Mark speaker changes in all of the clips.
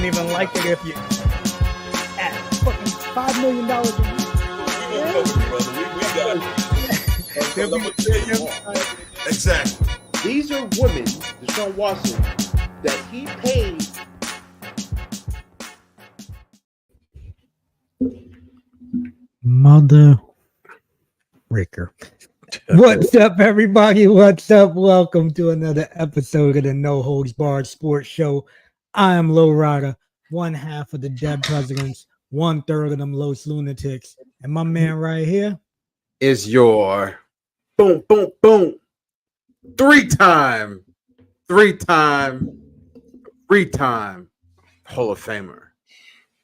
Speaker 1: don't even like it if you at fucking $5 million a year.
Speaker 2: Exactly.
Speaker 3: These are women, Deshaun Watson, that he paid.
Speaker 1: Mother Ricker. What's up, everybody? What's up? Welcome to another episode of the No Holds Barred Sports Show. I am Low Rider, one half of the Dead Presidents, 1/3 of them Los Lunatics, and my man right here
Speaker 4: is your boom, boom, boom, three-time Hall of Famer,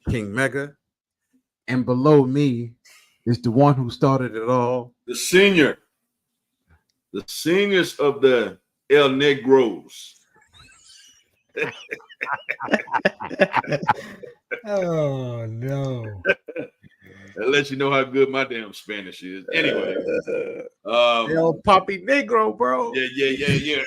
Speaker 4: King Mega. And below me is the one who started it all.
Speaker 2: The seniors of the El Negros.
Speaker 1: Oh, no.
Speaker 2: That lets you know how good my damn Spanish is. Anyway.
Speaker 4: El Papi Negro, bro.
Speaker 2: Yeah.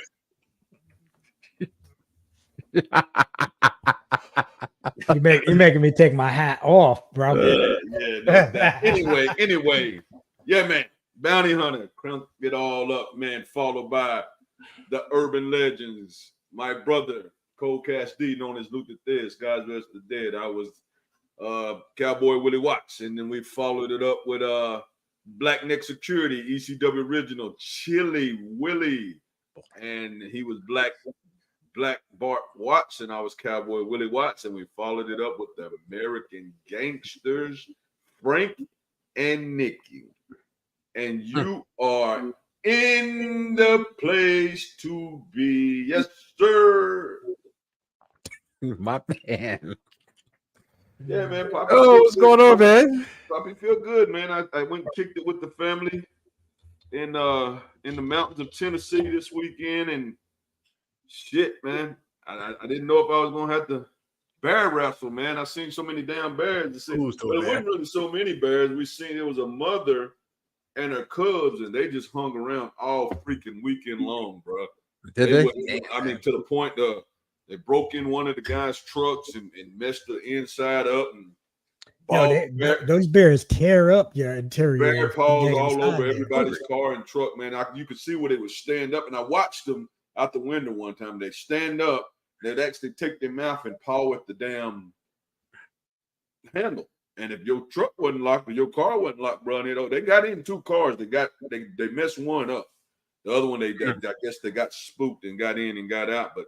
Speaker 1: You're making me take my hat off, bro.
Speaker 2: Anyway. Yeah, man. Bounty Hunter, crunk it all up, man. Followed by the urban legends. My brother, Cole Cassidy, known as Luther Thez, Guys vs. the Dead. I was Cowboy Willie Watts, and then we followed it up with Black Neck Security, ECW original, Chili Willie, and he was Black Bart Watts, and I was Cowboy Willie Watts, and we followed it up with the American Gangsters, Frank and Nikki. And you are in the place to be. Yes, sir.
Speaker 4: My man.
Speaker 2: Yeah, man. Poppy,
Speaker 4: what's going on, man?
Speaker 2: Poppy feel good, man. I went and kicked it with the family in the mountains of Tennessee this weekend, and shit, man. I didn't know if I was gonna have to bear wrestle, man. I seen so many damn bears. But it wasn't really so many bears. We seen it was a mother and her cubs, and they just hung around all freaking weekend long, bro.
Speaker 4: Did they?
Speaker 2: I mean, to the point they broke in one of the guys' trucks and messed the inside up. And
Speaker 1: those bears tear up your interior.
Speaker 2: Bear paws all over everybody's car and truck, man. You could see where they would stand up, and I watched them out the window one time. They stand up, they'd actually take their mouth and paw at the damn handle. And if your truck wasn't locked or your car wasn't locked, bro, they got in two cars. They messed one up. The other one, I guess they got spooked and got in and got out, but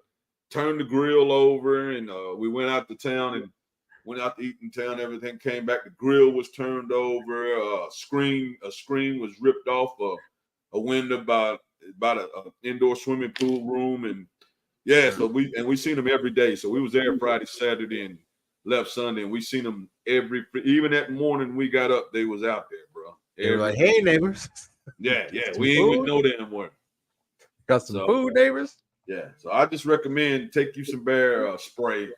Speaker 2: turned the grill over, and we went out to town and went out to eat in town. Everything came back. The grill was turned over. A screen was ripped off a window about an indoor swimming pool room, and yeah. So we seen them every day. So we was there Friday, Saturday, and left Sunday, and we seen them even that morning we got up, they was out there, bro.
Speaker 4: They were like, "Hey, neighbors."
Speaker 2: Yeah. We ain't with no damn word.
Speaker 4: Got some food, neighbors.
Speaker 2: Yeah. So I just recommend take you some bear spray.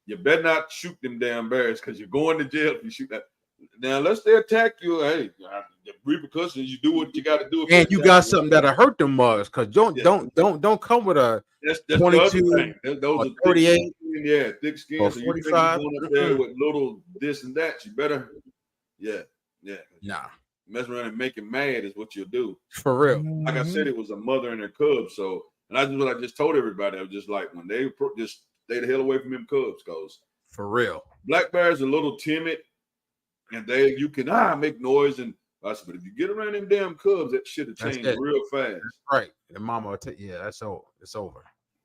Speaker 2: You better not shoot them damn bears, because you're going to jail if you shoot that. Now, unless they attack you, hey, the repercussions, you do what you got to do.
Speaker 4: And you got something that'll hurt them mugs, because don't come with a
Speaker 2: that's
Speaker 4: 22
Speaker 2: those
Speaker 4: or 38.
Speaker 2: Thick skin.
Speaker 4: Or
Speaker 2: so
Speaker 4: 45.
Speaker 2: You going up there with little this and that, you better, yeah.
Speaker 4: Nah.
Speaker 2: Mess around and make him mad is what you'll do.
Speaker 4: For real.
Speaker 2: Like I said, it was a mother and her cubs. So, and that's what I just told everybody. I was just like, when they just stay the hell away from them cubs, because
Speaker 4: for real,
Speaker 2: black bears are a little timid, and you can make noise, and I said, but if you get around them damn cubs, that shit will change real fast.
Speaker 4: That's right. And mama will that's over. It's over.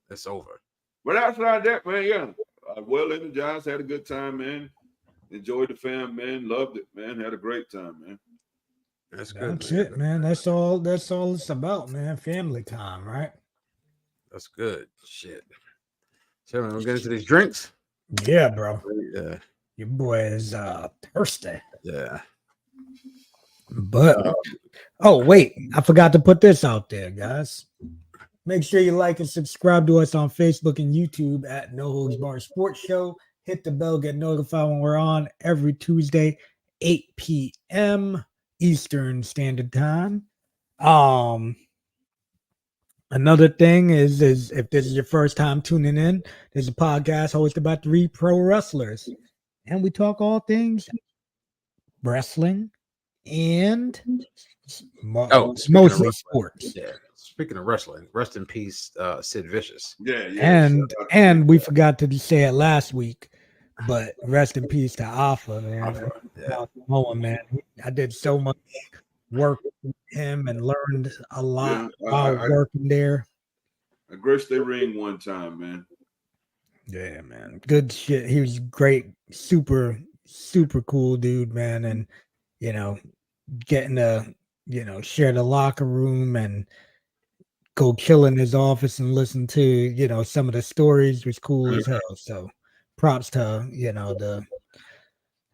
Speaker 4: It's over.
Speaker 2: But outside that, man, yeah, I well energized, had a good time, man. Enjoyed the fam, man. Loved it, man. Had a great time, man.
Speaker 4: That's good.
Speaker 1: That's it, man. That's all it's about, man. Family time, right?
Speaker 4: That's good. Shit. So we'll get into these drinks.
Speaker 1: Yeah, bro.
Speaker 4: Yeah.
Speaker 1: Your boy is thirsty.
Speaker 4: Yeah.
Speaker 1: But wait, I forgot to put this out there, guys. Make sure you like and subscribe to us on Facebook and YouTube at No Holds Barred Sports Show. Hit the bell, get notified when we're on every Tuesday, 8 p.m. Eastern Standard Time. Another thing is if this is your first time tuning in, there's a podcast hosted by 3 pro wrestlers, and we talk all things wrestling and
Speaker 4: Speaking of
Speaker 1: mostly
Speaker 4: wrestling,
Speaker 1: sports.
Speaker 4: yeah. Speaking of wrestling, rest in peace, Sid Vicious.
Speaker 2: Yeah.
Speaker 1: And we forgot to say it last week, but rest in peace to Alpha, man.
Speaker 4: Yeah.
Speaker 1: Samoa, man. I did so much work with him and learned a lot while working there.
Speaker 2: I graced their ring one time, man.
Speaker 1: Yeah, man. Good shit. He was great, super cool dude, man. And getting to share the locker room and go chill in his office and listen to some of the stories was cool as hell. So props to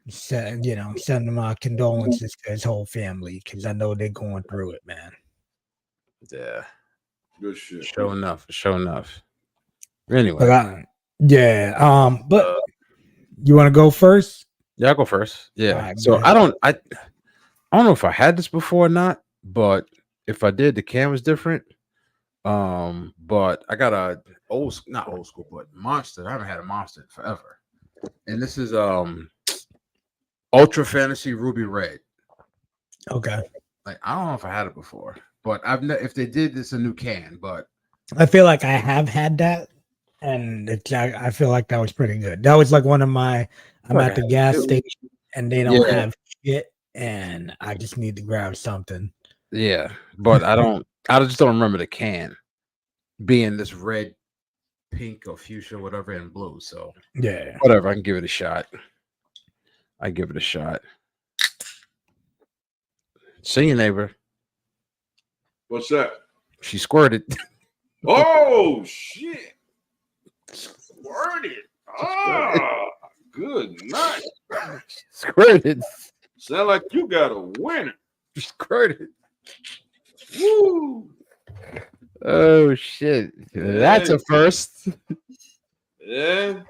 Speaker 1: send my condolences to his whole family, because I know they're going through it, man.
Speaker 4: Yeah.
Speaker 2: Good shit.
Speaker 4: Show enough. Anyway.
Speaker 1: But but you want to go first?
Speaker 4: Yeah, I'll go first. Yeah.
Speaker 1: Right,
Speaker 4: so I don't know if I had this before or not, but if I did, the can was different. But I got a not old school, but monster. I haven't had a monster in forever. And this is Ultra Fantasy Ruby Red.
Speaker 1: Okay.
Speaker 4: Like, I don't know if I had it before, but if they did, it's a new can. But
Speaker 1: I feel like I have had that, and I feel like that was pretty good. That was like one of my. I'm at the gas station and they don't have shit, and I just need to grab something.
Speaker 4: Yeah, but I just don't remember the can being this red, pink, or fuchsia, whatever, and blue. So
Speaker 1: yeah,
Speaker 4: whatever. I can give it a shot. See you, neighbor.
Speaker 2: What's that?
Speaker 4: She squirted.
Speaker 2: Oh shit! Squirted. Ah, good night.
Speaker 4: Squirted.
Speaker 2: Sound like you got a winner.
Speaker 4: Squirted.
Speaker 2: Woo!
Speaker 4: Oh shit! That's a first.
Speaker 2: Yeah.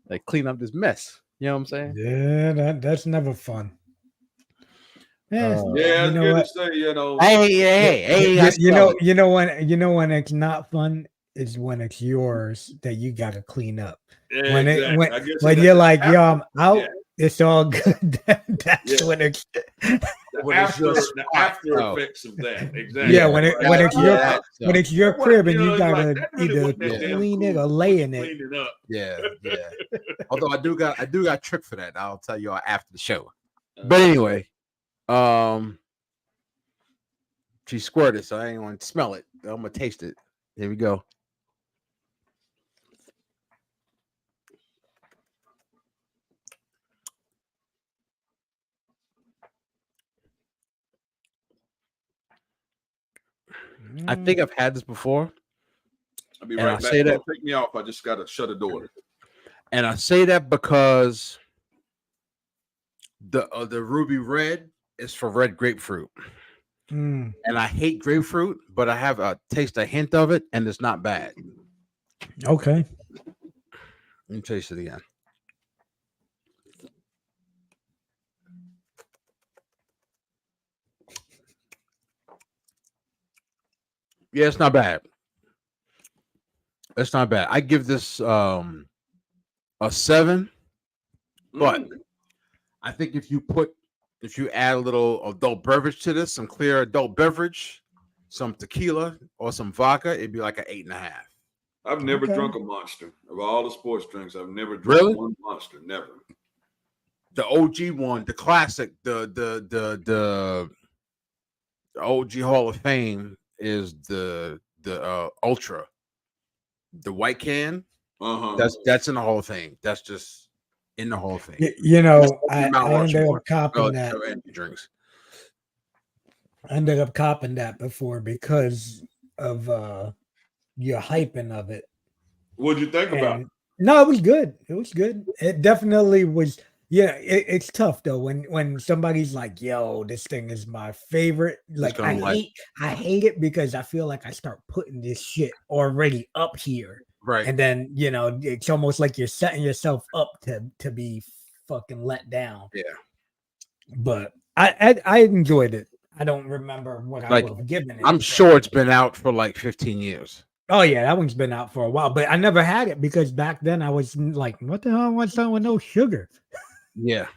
Speaker 4: Like, clean up this mess. You know what I'm saying?
Speaker 1: Yeah, that's never fun. Yeah,
Speaker 2: Yeah,
Speaker 1: you know
Speaker 2: good
Speaker 1: what?
Speaker 2: to say,
Speaker 4: Hey!
Speaker 1: You know when it's not fun is when it's yours that you got to clean up.
Speaker 2: Yeah,
Speaker 1: When
Speaker 2: exactly.
Speaker 1: when you're like, yo, I'm out.
Speaker 2: Yeah.
Speaker 1: It's all good. That's when it's
Speaker 2: The after effects of that. Exactly.
Speaker 1: yeah. When it's your crib and you gotta
Speaker 2: that really
Speaker 1: either
Speaker 2: wasn't that damn
Speaker 1: clean it
Speaker 2: cool.
Speaker 1: or lay in it.
Speaker 2: Clean it up.
Speaker 4: Yeah. Although I do got a trick for that. I'll tell you all after the show. But anyway, she squirted, so I ain't want to smell it. I'm gonna taste it. Here we go. I think I've had this before.
Speaker 2: I'll be
Speaker 4: And
Speaker 2: right
Speaker 4: I
Speaker 2: back.
Speaker 4: say that-
Speaker 2: Don't take me off. I just gotta shut the door.
Speaker 4: And I say that because the Ruby Red is for red grapefruit.
Speaker 1: Mm,
Speaker 4: And I hate grapefruit, but I have a hint of it, and it's not bad.
Speaker 1: okay.
Speaker 4: Let me taste it again. Yeah, it's not bad. It's not bad. I give this a 7, but I think if you add a little adult beverage to this, some clear adult beverage, some tequila or some vodka, it'd be like an 8.5.
Speaker 2: I've never
Speaker 1: Okay.
Speaker 2: drunk a Monster. Of all the sports drinks, I've never drunk
Speaker 4: Really?
Speaker 2: one Monster. Never.
Speaker 4: The OG one, the classic, the OG Hall of Fame is the Ultra, the white can. That's in the Hall of Fame. That's just in the Hall of Fame.
Speaker 1: I ended up copping that.
Speaker 4: Energy drinks.
Speaker 1: I ended up copping that before because of your hyping of it.
Speaker 2: What'd you think about it?
Speaker 1: No, it was good. It was good. It definitely was. Yeah, it's tough though when somebody's like, "Yo, this thing is my favorite." Like, I hate it because I feel like I start putting this shit already up here,
Speaker 4: Right.
Speaker 1: and then it's almost like you're setting yourself up to be fucking let down.
Speaker 4: Yeah.
Speaker 1: But I enjoyed it. I don't remember what I
Speaker 4: Like,
Speaker 1: would have given it.
Speaker 4: I'm
Speaker 1: but-
Speaker 4: sure it's been out for like 15 years.
Speaker 1: Oh yeah, that one's been out for a while, but I never had it because back then I was like, "What the hell? I want something with no sugar."
Speaker 4: Yeah.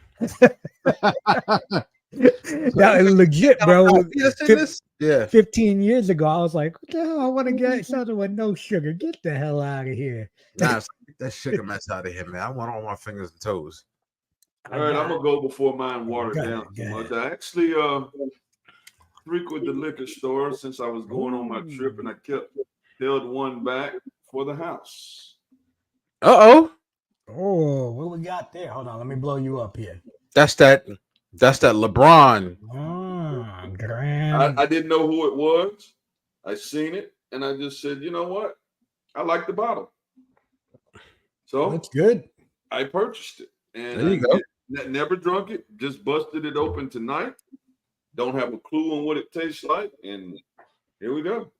Speaker 1: That is legit, bro.
Speaker 4: Yeah.
Speaker 1: 15 years ago, I was like, "What the hell? I want to get something with no sugar. Get the hell out of here."
Speaker 4: Nah, get that sugar mess out of here, man. I want all my fingers and toes.
Speaker 2: All right, I'm gonna go before mine watered
Speaker 1: Go
Speaker 2: down
Speaker 1: ahead,
Speaker 2: too
Speaker 1: go
Speaker 2: much. I actually frequent the liquor store since I was going on my trip, and I held one back for the house.
Speaker 4: Uh-oh.
Speaker 1: Oh, what we got there? Hold on, let me blow you up here.
Speaker 4: That's that LeBron.
Speaker 1: Oh, grand.
Speaker 2: I didn't know who it was. I seen it, and I just said, you know what? I like the bottle. So
Speaker 1: That's good.
Speaker 2: I purchased it. And
Speaker 4: There you go.
Speaker 2: Never drunk it, just busted it open tonight. Don't have a clue on what it tastes like. And here we go.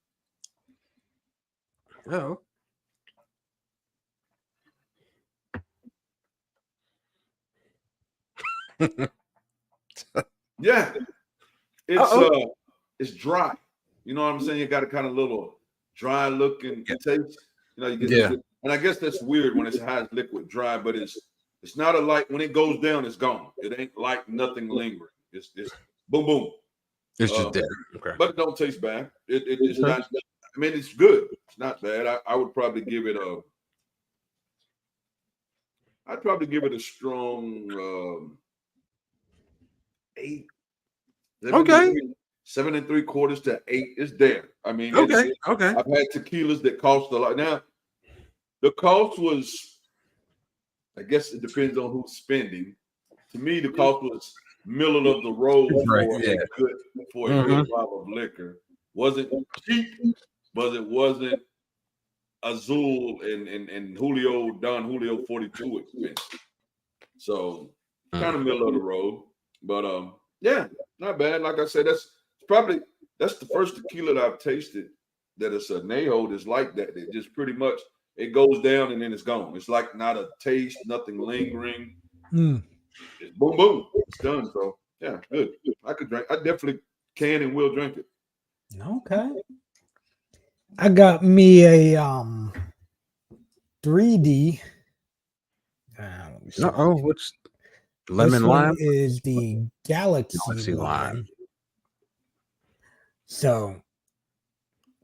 Speaker 4: Oh.
Speaker 2: Yeah. It's dry. You know what I'm saying? You got a kind of little dry looking taste. You know, you get and I guess that's weird when it's high liquid dry, but it's not a light. When it goes down, it's gone. It ain't like nothing lingering. It's boom boom.
Speaker 4: It's just there. Okay.
Speaker 2: But it don't taste bad. It's not. I mean, it's good. It's not bad. I would probably give it a. I'd probably give it a strong 8.
Speaker 4: Okay.
Speaker 2: 7 3/4 to 8 is there. I mean,
Speaker 4: Okay.
Speaker 2: I've had tequilas that cost a lot. Now, the cost was, I guess it depends on who's spending. To me, the cost was middle of the road for a good bottle of liquor. Wasn't cheap, but it wasn't Azul and Don Julio 42 expensive. So kind of middle of the road. But yeah, not bad. Like I said, that's the first tequila that I've tasted that it's a añejo that's like that. It just pretty much it goes down and then it's gone. It's like not a taste, nothing lingering. It's boom boom. It's done. So yeah, good. I could drink. I definitely can and will drink it.
Speaker 1: Okay. I got me a 3D.
Speaker 4: What's lemon
Speaker 1: This
Speaker 4: lime?
Speaker 1: one is the Galaxy
Speaker 4: Lime.
Speaker 1: lime. So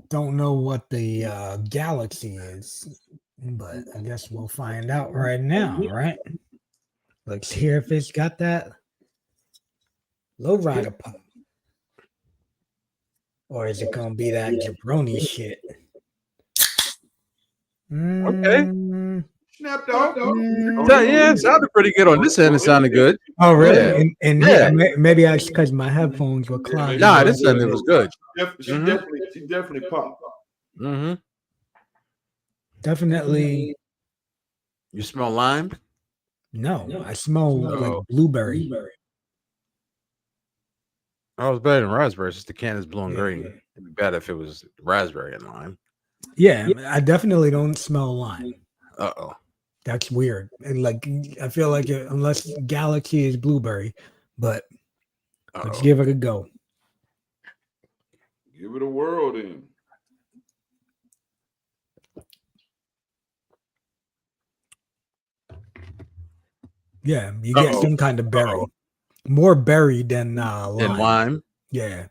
Speaker 1: don't know what the Galaxy is, but I guess we'll find out right now, right? Let's hear if it's got that lowrider pop. Or is it gonna be that jabroni shit?
Speaker 2: Snapped off.
Speaker 4: Yeah, it sounded pretty good on this end. It sounded good.
Speaker 1: Oh, really?
Speaker 4: Yeah.
Speaker 1: And
Speaker 4: Yeah.
Speaker 1: maybe that's because my headphones were clogged.
Speaker 4: Nah, this end it was good.
Speaker 2: She definitely popped.
Speaker 4: Mm-hmm.
Speaker 1: Definitely.
Speaker 4: You smell lime?
Speaker 1: No, I smell
Speaker 4: No.
Speaker 1: like blueberry.
Speaker 4: Oh, it's better than raspberry. It's just the can is blue and green. It'd be better if it was raspberry and lime.
Speaker 1: Yeah, I definitely don't smell lime.
Speaker 4: Uh-oh.
Speaker 1: That's weird. And like, I feel like unless Galaxy is blueberry, but let's
Speaker 4: Uh-oh.
Speaker 1: give it a go.
Speaker 2: Give it a whirl then.
Speaker 1: Yeah, you get some kind of berry. More berry than lime.
Speaker 4: And lime?
Speaker 1: Yeah.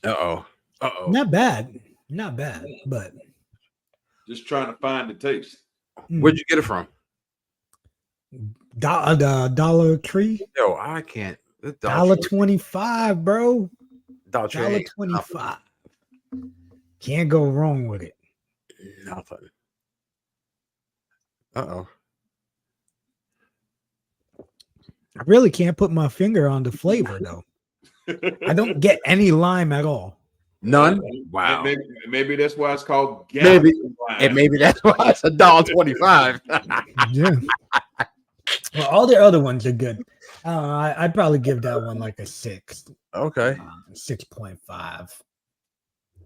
Speaker 4: Uh-oh. Uh-oh.
Speaker 1: Not bad. Not bad, but
Speaker 2: Just trying to find the taste.
Speaker 4: Where'd you get it from?
Speaker 1: the Dollar Tree?
Speaker 4: Yo, I can't.
Speaker 1: $1.25, bro.
Speaker 4: Dollar Tree ain't
Speaker 1: $1.25. Can't go wrong with it.
Speaker 4: nothing. Uh-oh.
Speaker 1: I really can't put my finger on the flavor though. I don't get any lime at all.
Speaker 4: None? Wow.
Speaker 2: Maybe that's why it's called
Speaker 4: Maybe.
Speaker 2: Galaxy lime.
Speaker 4: And maybe that's why it's $1.25.
Speaker 1: Yeah. Well, all the other ones are good. I'd probably give that one like a 6.
Speaker 4: Okay.
Speaker 1: 6.5.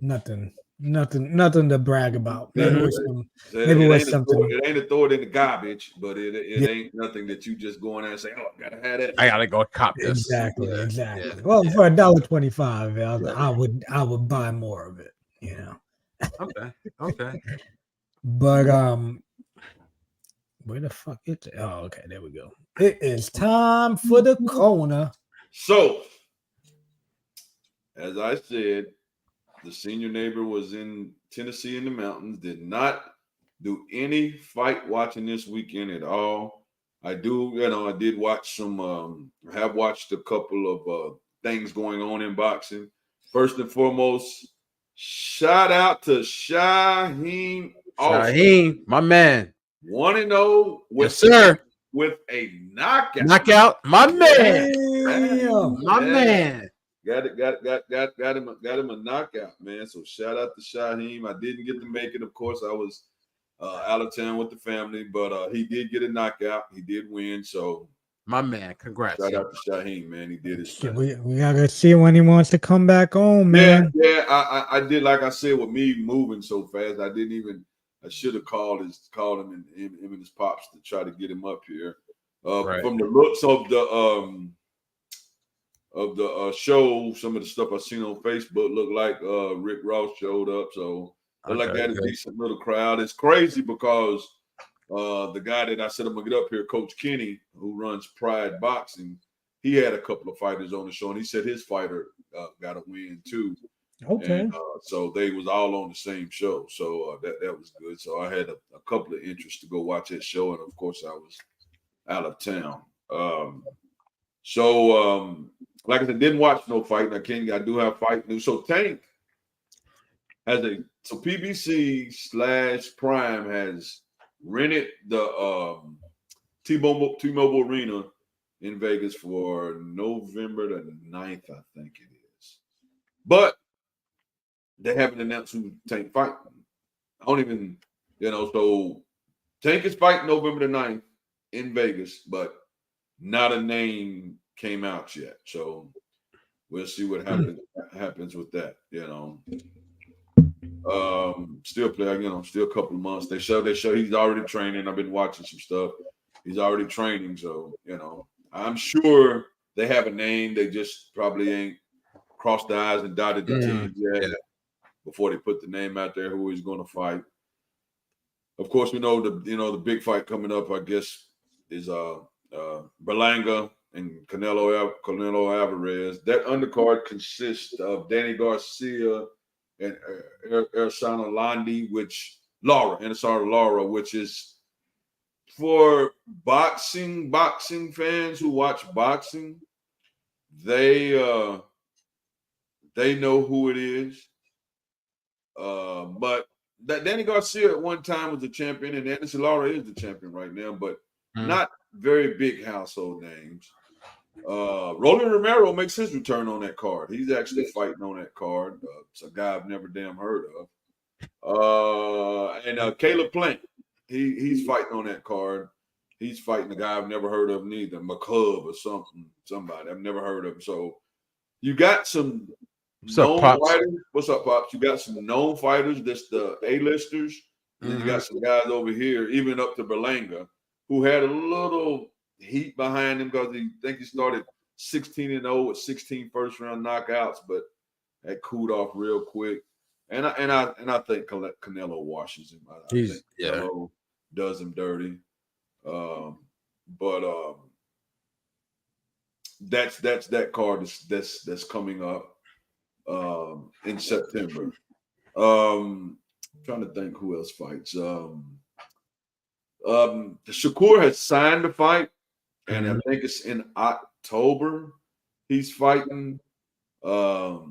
Speaker 1: Nothing Nothing to brag about. Maybe with some,
Speaker 2: It
Speaker 1: maybe with
Speaker 2: ain't
Speaker 1: something.
Speaker 2: it ain't a throw it in the garbage, but it ain't nothing that you just go in there and say, "Oh, I gotta have that."
Speaker 4: I gotta go cop this.
Speaker 1: Exactly,
Speaker 4: Yeah,
Speaker 1: exactly.
Speaker 4: yeah,
Speaker 1: Well,
Speaker 4: yeah.
Speaker 1: for $1.25,
Speaker 2: Right.
Speaker 1: I would buy more of it, you know.
Speaker 4: Okay.
Speaker 1: But where the fuck is it? Oh, okay, there we go. It is time for the corner.
Speaker 2: So, as I said, the senior neighbor was in Tennessee in the mountains, did not do any fight watching this weekend at all. I did watch some, have watched a couple of things going on in boxing. First and foremost, shout out to Shaheem Austin.
Speaker 4: Shaheem, my man.
Speaker 2: 1-0
Speaker 4: Yes, sir.
Speaker 2: with a knockout.
Speaker 4: Knockout, my man.
Speaker 1: Damn.
Speaker 4: My man.
Speaker 2: Got him a knockout, man. So shout out to Shaheem. I didn't get to make it. Of course, I was out of town with the family, but he did get a knockout. He did win. So
Speaker 4: My man. Congrats.
Speaker 2: shout out to Shaheem, man. He did his
Speaker 1: Shit,
Speaker 2: thing.
Speaker 1: we gotta see when he wants to come back home, man.
Speaker 2: Yeah. I did, like I said, with me moving so fast, I should have called him and his pops to try to get him up here.
Speaker 4: Right.
Speaker 2: From the looks of the show, some of the stuff I seen on Facebook looked like Rick Ross showed up. So looked like that a decent little crowd. It's crazy because the guy that I said I'm gonna get up here, Coach Kenny, who runs Pride Boxing, he had a couple of fighters on the show, and he said his fighter got a win too.
Speaker 1: Okay.
Speaker 2: And so they was all on the same show. So that was good. So I had a couple of interests to go watch that show, and of course I was out of town. Like I said, didn't watch no fight. I do have fight news. So Tank PBC/Prime has rented the T-Mobile Arena in Vegas for November the 9th, I think it is. But they haven't announced who Tank fighting. I don't even, so Tank is fighting November the 9th in Vegas, but not a name came out yet. So we'll see what happens with that, Still play, still a couple of months. They show he's already training. I've been watching some stuff. He's already training, so I'm sure they have a name. They just probably ain't crossed the I's and dotted the T's yet before they put the name out there who he's going to fight. Of course, we know the big fight coming up, I guess, is Berlanga and Canelo Alvarez. That undercard consists of Danny Garcia and Erislandy Lara, which is for boxing fans who watch boxing. They know who it is. But that Danny Garcia at one time was the champion, and Anderson Lara is the champion right now, but not very big household names. Roland Romero makes his return on that card. He's actually fighting on that card. It's a guy I've never damn heard of. And Caleb Plant, he's fighting on that card. He's fighting a guy I've never heard of neither, McClub or somebody I've never heard of. So you got some known fighters. What's up, Pops? You got some known fighters. That's the A-listers. And then you got some guys over here, even up to Berlanga, who had a little heat behind him because he started 16-0 with 16 first-round knockouts, but that cooled off real quick. And I think Canelo washes him. I think Canelo does him dirty. But that's that card that's coming up in September. Trying to think who else fights. Shakur has signed the fight, and I think it's in October. He's fighting. It's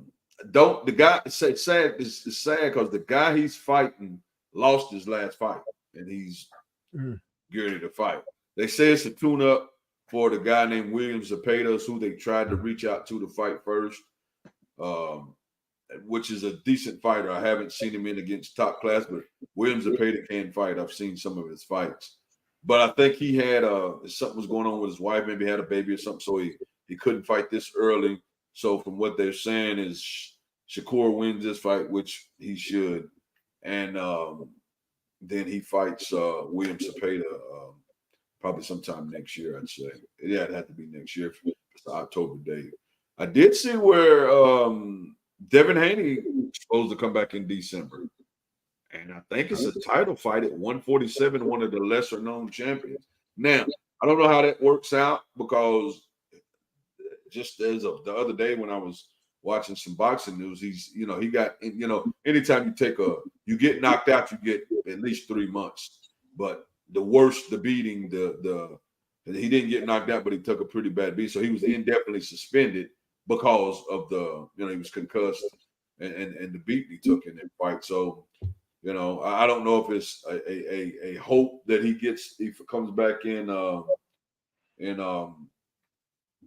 Speaker 2: sad because the guy he's fighting lost his last fight, and he's geared to fight. They say it's a tune-up for the guy named William Zepeda, who they tried to reach out to fight first, which is a decent fighter. I haven't seen him in against top class, but William Zepeda can fight. I've seen some of his fights. But I think he had something was going on with his wife, maybe had a baby or something, so he couldn't fight this early. So from what they're saying is Shakur wins this fight, which he should, and then he fights William Cepeda probably sometime next year, I'd say. Yeah, it'd have to be next year. It's the October date. I did see where Devin Haney is supposed to come back in December. And I think it's a title fight at 147, one of the lesser-known champions. Now, I don't know how that works out because just as of the other day when I was watching some boxing news, he got, anytime you get knocked out, you get at least 3 months. But the worst, the beating, he didn't get knocked out, but he took a pretty bad beat. So he was indefinitely suspended because of he was concussed and the beat he took in that fight. So, I don't know if it's a hope that he comes back in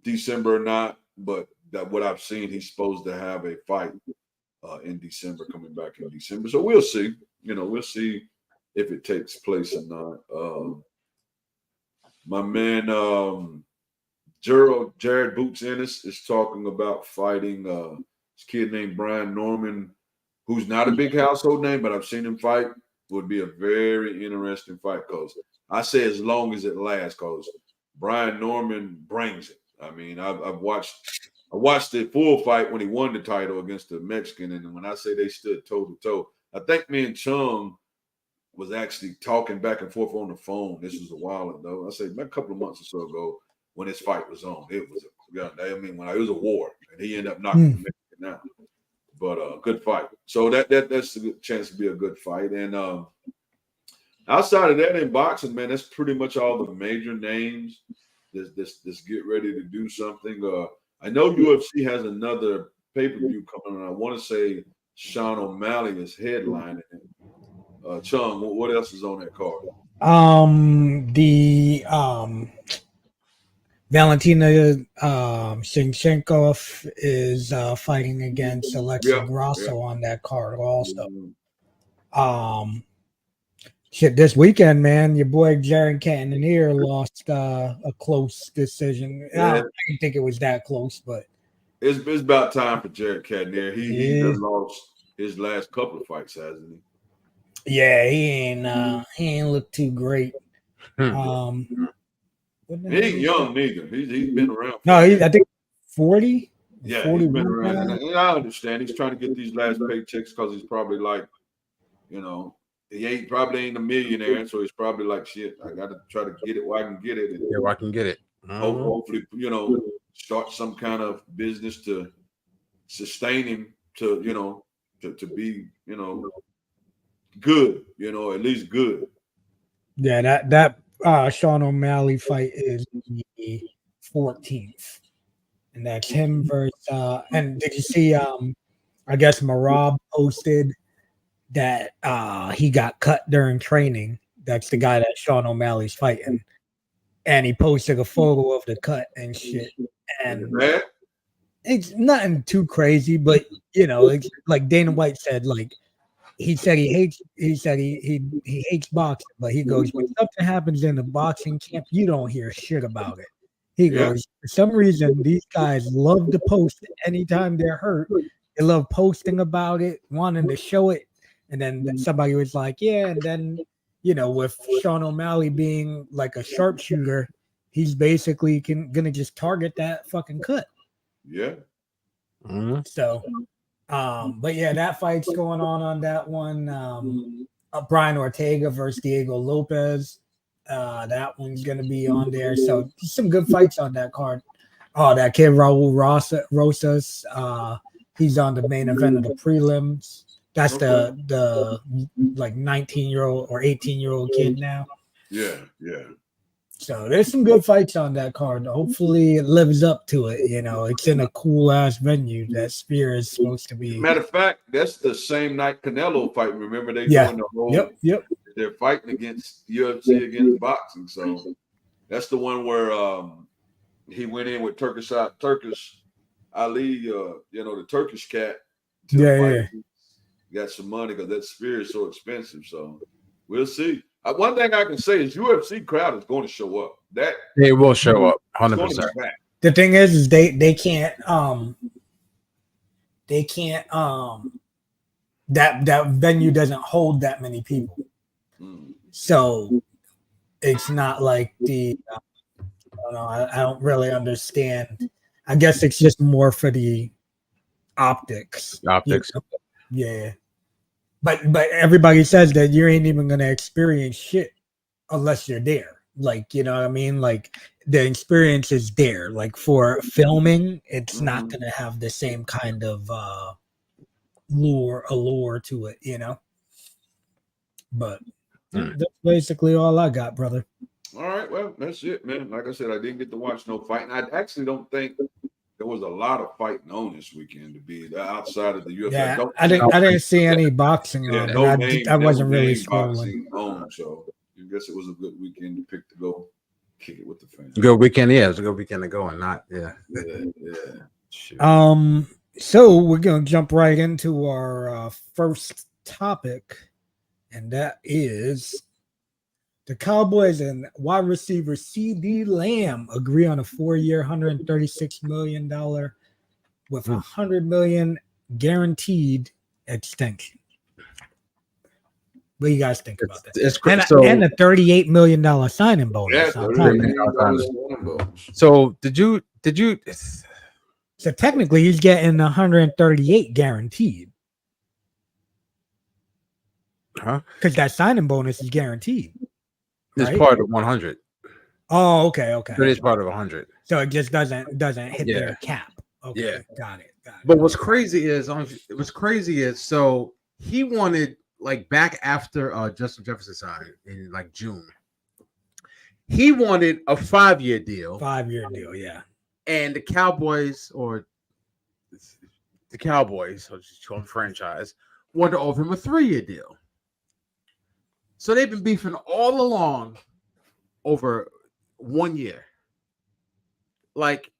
Speaker 2: December or not, but that what I've seen, he's supposed to have a fight in December, coming back in December. So we'll see. We'll see if it takes place or not. My man Jared Boots Ennis is talking about fighting this kid named Brian Norman, who's not a big household name, but I've seen him fight. Would be a very interesting fight because I say as long as it lasts, because Brian Norman brings it. I mean, I watched the full fight when he won the title against the Mexican, and when I say they stood toe to toe, I think me and Chung was actually talking back and forth on the phone. This was a while ago. I say a couple of months or so ago when this fight was on. It was it was a war, and he ended up knocking the Mexican out. But good fight. So that's a good chance to be a good fight. And outside of that, in boxing, man, that's pretty much all the major names. This get ready to do something. I know UFC has another pay-per-view coming on. I want to say Sean O'Malley is headlining it. Chung, what else is on that card?
Speaker 1: The Valentina Shevchenko is fighting against Alexa Grasso on that card also. This weekend, man, your boy Jared Cannonier lost a close decision. I didn't think it was that close, but
Speaker 2: it's about time for Jared Cannonier. He just lost his last couple of fights, hasn't he?
Speaker 1: Yeah, he ain't looked too great.
Speaker 2: He ain't young neither. He's been around.
Speaker 1: No, I think 40.
Speaker 2: Yeah, 40 he's been around. And I understand. He's trying to get these last paychecks because he's probably like, he probably ain't a millionaire, so he's probably like, shit, I got to try to get it where I can get it.
Speaker 4: Yeah, where I can get it.
Speaker 2: Hopefully, start some kind of business to sustain him to be, good, at least good.
Speaker 1: Yeah, that Sean O'Malley fight is the 14th. And that's him versus and did you see I guess Marab posted that he got cut during training. That's the guy that Sean O'Malley's fighting. And he posted a photo of the cut and shit. And it's nothing too crazy, but it's like Dana White said, like he hates boxing, but he goes, when something happens in the boxing camp, you don't hear shit about it. He goes, for some reason, these guys love to post it anytime they're hurt. They love posting about it, wanting to show it. And then somebody was like, yeah, and then, with Sean O'Malley being like a sharpshooter, he's basically gonna just target that fucking cut.
Speaker 2: Yeah.
Speaker 4: Mm-hmm.
Speaker 1: So, but yeah, that fight's going on that one. Brian Ortega versus Diego Lopez. That one's gonna be on there. So some good fights on that card. Oh, that kid Raul Rosas. He's on the main event of the prelims. That's the like 19-year-old or 18-year-old kid now.
Speaker 2: Yeah.
Speaker 1: So there's some good fights on that card. Hopefully it lives up to it. It's in a cool ass venue that Spear is supposed to be.
Speaker 2: Matter of fact, that's the same night Canelo fight. Remember they doing the whole. Yep. They're fighting against UFC against boxing. So that's the one where he went in with Turkish Ali, the Turkish cat.
Speaker 1: Yeah.
Speaker 2: Got some money because that Spear is so expensive. So we'll see. One thing I can say is UFC crowd is going to show up. That
Speaker 4: they will show up 100%.
Speaker 1: The thing is they can't they can't that venue doesn't hold that many people. So it's not like the I don't know, I don't really understand. I guess it's just more for the optics.
Speaker 4: Optics.
Speaker 1: Yeah. But everybody says that you ain't even gonna experience shit unless you're there. Like, you know what I mean? Like the experience is there. Like for filming, it's not gonna have the same kind of allure to it, you know. But that's basically all I got, brother.
Speaker 2: All right, well, that's it, man. Like I said, I didn't get to watch no fight, and I actually don't think there was a lot of fighting on this weekend to be outside of the UFC.
Speaker 1: Yeah, I didn't see any boxing
Speaker 2: Yeah,
Speaker 1: on. I wasn't really scrolling.
Speaker 2: On, so I guess it was a good weekend to pick to go kick it with the fans.
Speaker 4: Good weekend, yeah. It was a good weekend to go and not,
Speaker 2: yeah.
Speaker 4: Shoot.
Speaker 1: So we're gonna jump right into our first topic, and that is the Cowboys and wide receiver CeeDee Lamb agree on a 4-year, $136 million with $100 million guaranteed extension. What do you guys think about that?
Speaker 4: It's
Speaker 1: and a $38 million signing bonus.
Speaker 4: So did you?
Speaker 1: So technically, he's getting 138 guaranteed.
Speaker 4: Huh?
Speaker 1: Because that signing bonus is guaranteed.
Speaker 4: It's
Speaker 1: right?
Speaker 4: part of 100.
Speaker 1: Oh, okay.
Speaker 4: It is part of 100.
Speaker 1: So it just doesn't hit their cap. Okay,
Speaker 4: yeah,
Speaker 1: got it.
Speaker 4: But what's crazy is so he wanted like back after Justin Jefferson signed in like June. He wanted a 5-year deal.
Speaker 1: 5-year deal, yeah.
Speaker 4: And the Cowboys, or just call them franchise, wanted to offer him a 3-year deal. So they've been beefing all along over 1 year. Like,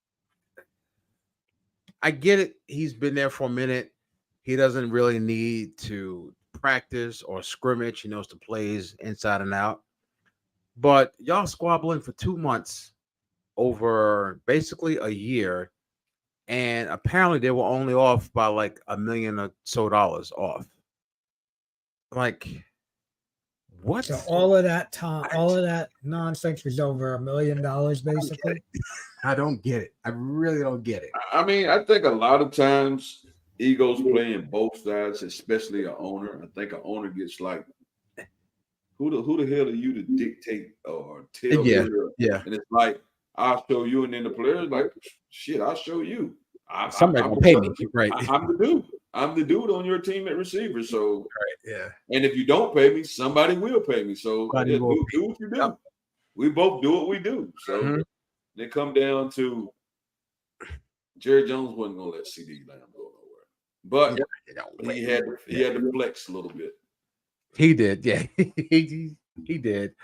Speaker 4: I get it. He's been there for a minute. He doesn't really need to practice or scrimmage. He knows the plays inside and out. But y'all squabbling for 2 months over basically a year. And apparently they were only off by like $1 million or so off. Like, what?
Speaker 1: So all of that time, all of that nonsense was over $1 million, basically.
Speaker 4: I don't get it. I really don't get it.
Speaker 2: I mean, I think a lot of times egos playing both sides, especially an owner. I think an owner gets like, who the hell are you to dictate or tell me?
Speaker 4: Yeah.
Speaker 2: And it's like, I'll show you, and then the player's like, shit, I'll show you.
Speaker 4: Somebody will pay me, right?
Speaker 2: I'm the dude. I'm the dude on your team at receiver. So,
Speaker 4: right, yeah.
Speaker 2: And if you don't pay me, somebody will pay me. So do what you do. Yep. We both do what we do. So they come down to Jerry Jones wasn't gonna let CeeDee Lamb go nowhere, but he had to flex a little bit.
Speaker 4: He did, yeah. he did.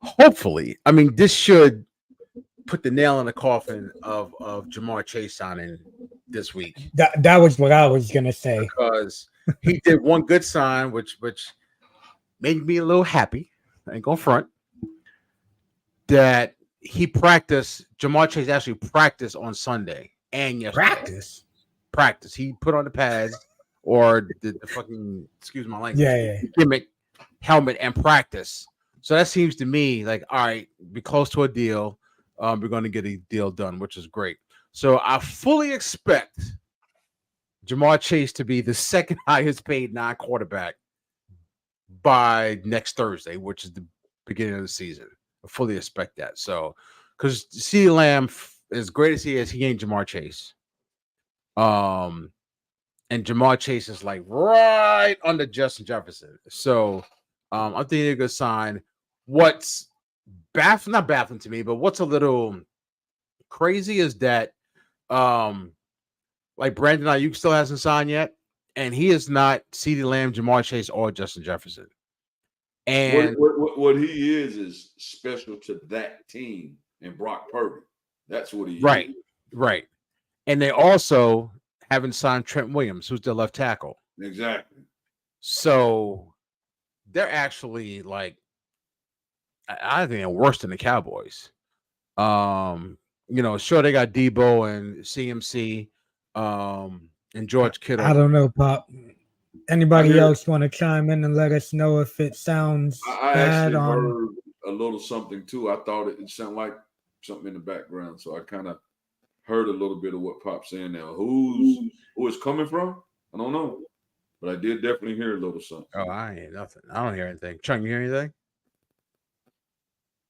Speaker 4: Hopefully, I mean, this should put the nail in the coffin of Ja'Marr Chase signing this week.
Speaker 1: That was what I was gonna say,
Speaker 4: because he did one good sign, which made me a little happy. I ain't gonna front. That he practiced. Ja'Marr Chase actually practiced on Sunday and yesterday. Practice. He put on the pads or the fucking, excuse my language, gimmick helmet and practice. So that seems to me like, all right, be close to a deal. We're going to get a deal done, which is great. So I fully expect Ja'Marr Chase to be the second highest paid non-quarterback by next Thursday, which is the beginning of the season. I fully expect that. So, because CeeDee Lamb, as great as he is, he ain't Ja'Marr Chase. And Ja'Marr Chase is like right under Justin Jefferson. So I think they're a good sign. What's not baffling to me, but what's a little crazy is that like Brandon Ayuk still hasn't signed yet, and he is not CeeDee Lamb, Ja'Marr Chase, or Justin Jefferson. And
Speaker 2: what he is special to that team and Brock Purdy. That's what he is.
Speaker 4: Right. And they also haven't signed Trent Williams, who's the left tackle.
Speaker 2: Exactly.
Speaker 4: So they're actually like, I think they're worse than the Cowboys. Sure, they got Debo and CMC, And George Kittle.
Speaker 1: I don't know, Pop. Anybody
Speaker 2: hear-
Speaker 1: else want to chime in and let us know if it sounds
Speaker 2: I
Speaker 1: bad
Speaker 2: actually
Speaker 1: on?
Speaker 2: heard a little something too. I thought it sounded like something in the background, so I kind of heard a little bit of what Pop's saying now. Who it's coming from? I don't know, but I did definitely hear a little something.
Speaker 4: Oh, I ain't nothing. I don't hear anything. Chung, you hear anything?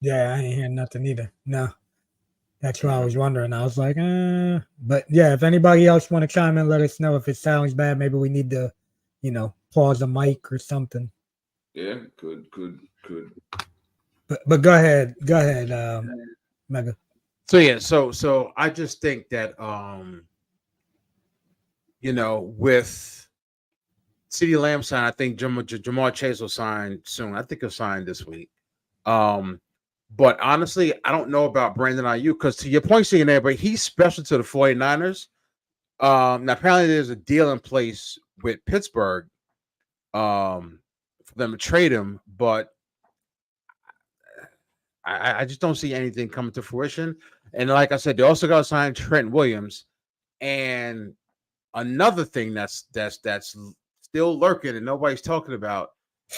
Speaker 1: Yeah, I ain't hearing nothing either. No. That's what I was wondering. I was like, but yeah, if anybody else want to chime in, let us know if it sounds bad. Maybe we need to, pause the mic or something.
Speaker 2: Yeah, could.
Speaker 1: But go ahead, Mega.
Speaker 4: So yeah, so I just think that with CeeDee Lamb sign, I think Jamar Chase will sign soon. I think he'll sign this week. But honestly, I don't know about Brandon Ayuk because to your point, seeing there, but he's special to the 49ers. Now apparently there's a deal in place with Pittsburgh for them to trade him, but I just don't see anything coming to fruition. And like I said, they also got to sign Trent Williams. And another thing that's still lurking and nobody's talking about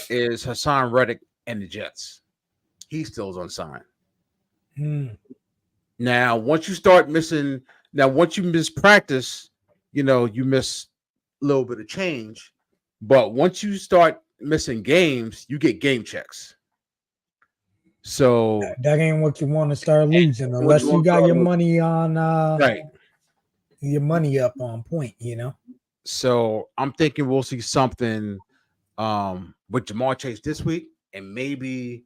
Speaker 4: is Hassan Reddick and the Jets. He still is unsigned. Now, once you miss practice, you miss a little bit of change. But once you start missing games, you get game checks. So
Speaker 1: that ain't what you want to start losing unless you got your money on
Speaker 4: right.
Speaker 1: Your money up on point,
Speaker 4: So I'm thinking we'll see something with Jamar Chase this week, and maybe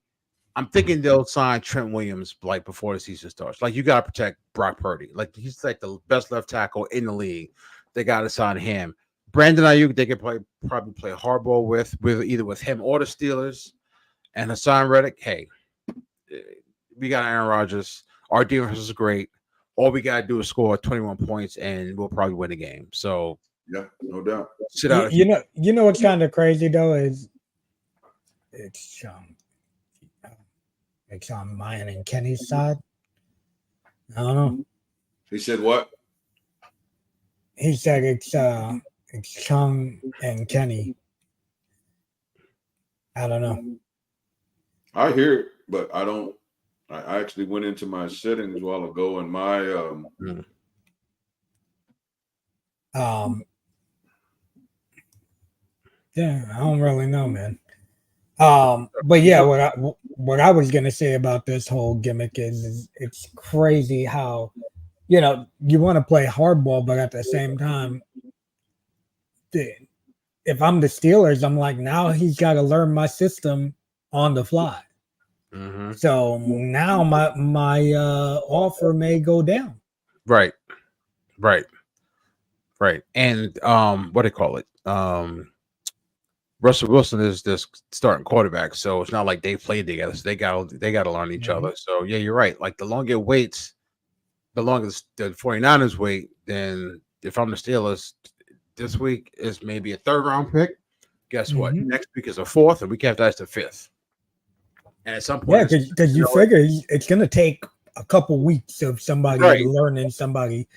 Speaker 4: I'm thinking they'll sign Trent Williams like before the season starts. Like you got to protect Brock Purdy. Like he's like the best left tackle in the league. They got to sign him. Brandon Ayuk, they could probably play hardball with either with him or the Steelers. And Hassan Reddick, hey, we got Aaron Rodgers. Our defense is great. All we got to do is score 21 points, and we'll probably win the game. So
Speaker 2: yeah, no doubt.
Speaker 4: Sit out.
Speaker 1: You know what's kind of crazy though is it's on mine and Kenny's side. I don't know.
Speaker 2: He said what?
Speaker 1: He said it's Chung and Kenny. I don't know.
Speaker 2: I hear it, but I don't. I actually went into my settings a while ago, and my
Speaker 1: yeah, I don't really know, man. But yeah, what I was gonna say about this whole gimmick is it's crazy how you want to play hardball, but at the same time, if I'm the Steelers, I'm like, now he's got to learn my system on the fly.
Speaker 4: Mm-hmm.
Speaker 1: So now my offer may go down.
Speaker 4: Right. And what do you call it? Russell Wilson is this starting quarterback, so it's not like they played together. So they got to learn each other. So yeah, you're right. Like the longer it waits, the longer the 49ers wait. Then if I'm the Steelers, this week is maybe a 3rd round pick. Guess what? Next week is a 4th, and we can't have the 5th. And at some point,
Speaker 1: yeah, because you figure it's going to take a couple weeks of somebody learning somebody.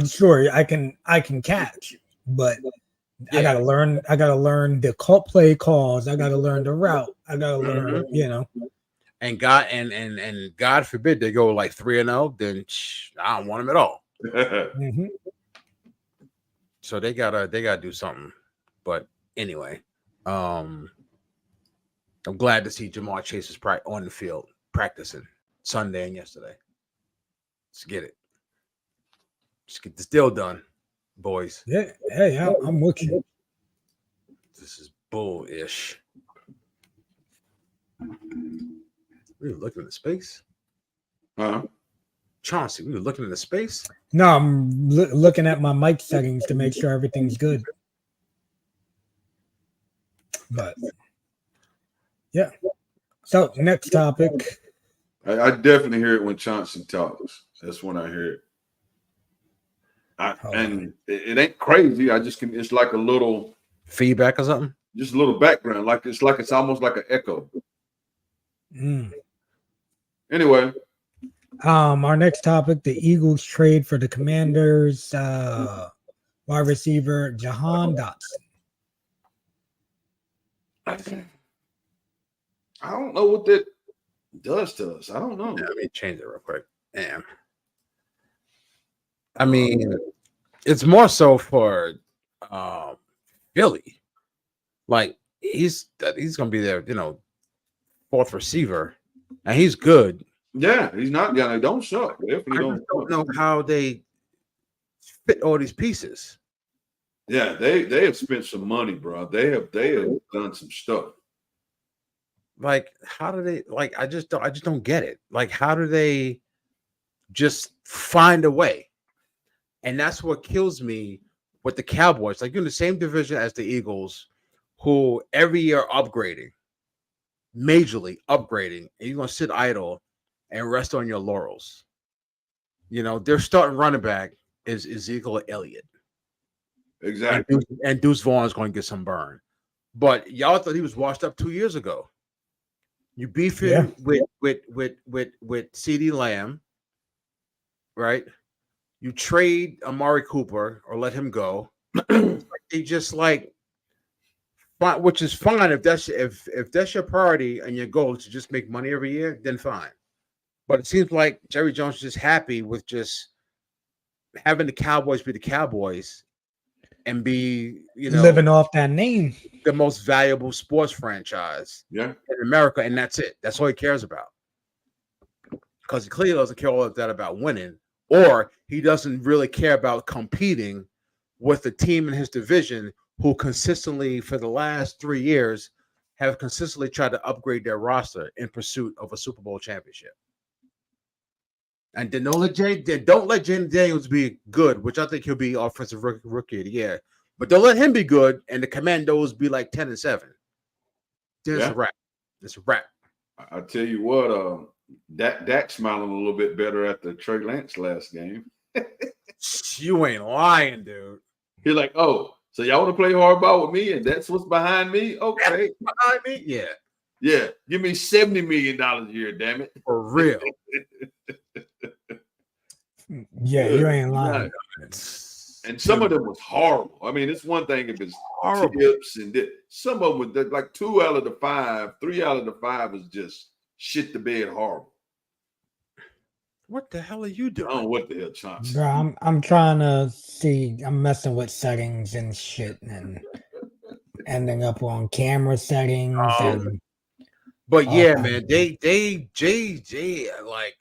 Speaker 1: Sure, I can catch, but I gotta learn the play calls. I gotta learn the route. I gotta learn,
Speaker 4: And God forbid they go like 3-0, then I don't want them at all. So they gotta do something. But anyway, I'm glad to see Jamar Chase is on the field practicing Sunday and yesterday. Let's get it. Just get this deal done, boys.
Speaker 1: Yeah, hey, I'm with you.
Speaker 4: This is bullish. We were looking at space. Chauncey, we were looking at the space.
Speaker 1: No, I'm looking at my mic settings to make sure everything's good. But yeah. So next topic.
Speaker 2: I definitely hear it when Chauncey talks. That's when I hear it. And it ain't crazy. I just can. It's like a little
Speaker 4: feedback or something.
Speaker 2: Just a little background. It's almost like an echo. Anyway.
Speaker 1: Our next topic: the Eagles trade for the Commanders. Wide receiver Jahan Dotson.
Speaker 2: I don't know what that does to us. I don't know.
Speaker 4: Let me change it real quick. Damn. I mean, it's more so for Philly. Like he's gonna be there, fourth receiver, and he's good.
Speaker 2: Yeah, he's not gonna. Don't suck. Definitely
Speaker 4: I just don't know how they fit all these pieces.
Speaker 2: Yeah, they have spent some money, bro. They have done some stuff.
Speaker 4: Like, how do they I just don't get it. Like, how do they just find a way? And that's what kills me with the Cowboys. Like, you're in the same division as the Eagles, who every year upgrading, majorly upgrading, and you're gonna sit idle and rest on your laurels. Their starting running back is Ezekiel Elliott.
Speaker 2: Exactly.
Speaker 4: And Deuce Vaughn's going to get some burn. But y'all thought he was washed up 2 years ago. You beef him with CeeDee Lamb, right? You trade Amari Cooper or let him go. They just which is fine if that's your priority and your goal is to just make money every year, then fine. But it seems like Jerry Jones is just happy with just having the Cowboys be the Cowboys and be,
Speaker 1: living off that name,
Speaker 4: the most valuable sports franchise in America, and that's it. That's all he cares about. Because he clearly doesn't care all of that about winning, or he doesn't really care about competing with the team in his division who consistently, for the last 3 years, have consistently tried to upgrade their roster in pursuit of a Super Bowl championship. And then don't let Jaden Daniels be good, which I think he'll be offensive rookie of the year. But don't let him be good, and the Commandos be like 10-7. It's a wrap. It's a wrap.
Speaker 2: I tell you what, Dak smiling a little bit better at the Trey Lance last game.
Speaker 4: You ain't lying, dude.
Speaker 2: He's like, oh, so y'all want to play hardball with me, and that's what's behind me? Okay,
Speaker 4: behind me,
Speaker 2: yeah. Give me $70 million a year, damn it,
Speaker 4: for real.
Speaker 1: Yeah, you ain't lying.
Speaker 2: And some of them was horrible. I mean, it's one thing if it's
Speaker 4: horrible
Speaker 2: tips and some of them was like 2 out of the 5, 3 out of the 5 was just shit the bed horrible.
Speaker 4: What the hell are you doing?
Speaker 2: I don't know what the hell, Chauncey.
Speaker 1: Bro, I'm trying to see. I'm messing with settings and shit, and ending up on camera settings.
Speaker 4: But yeah, man, they like.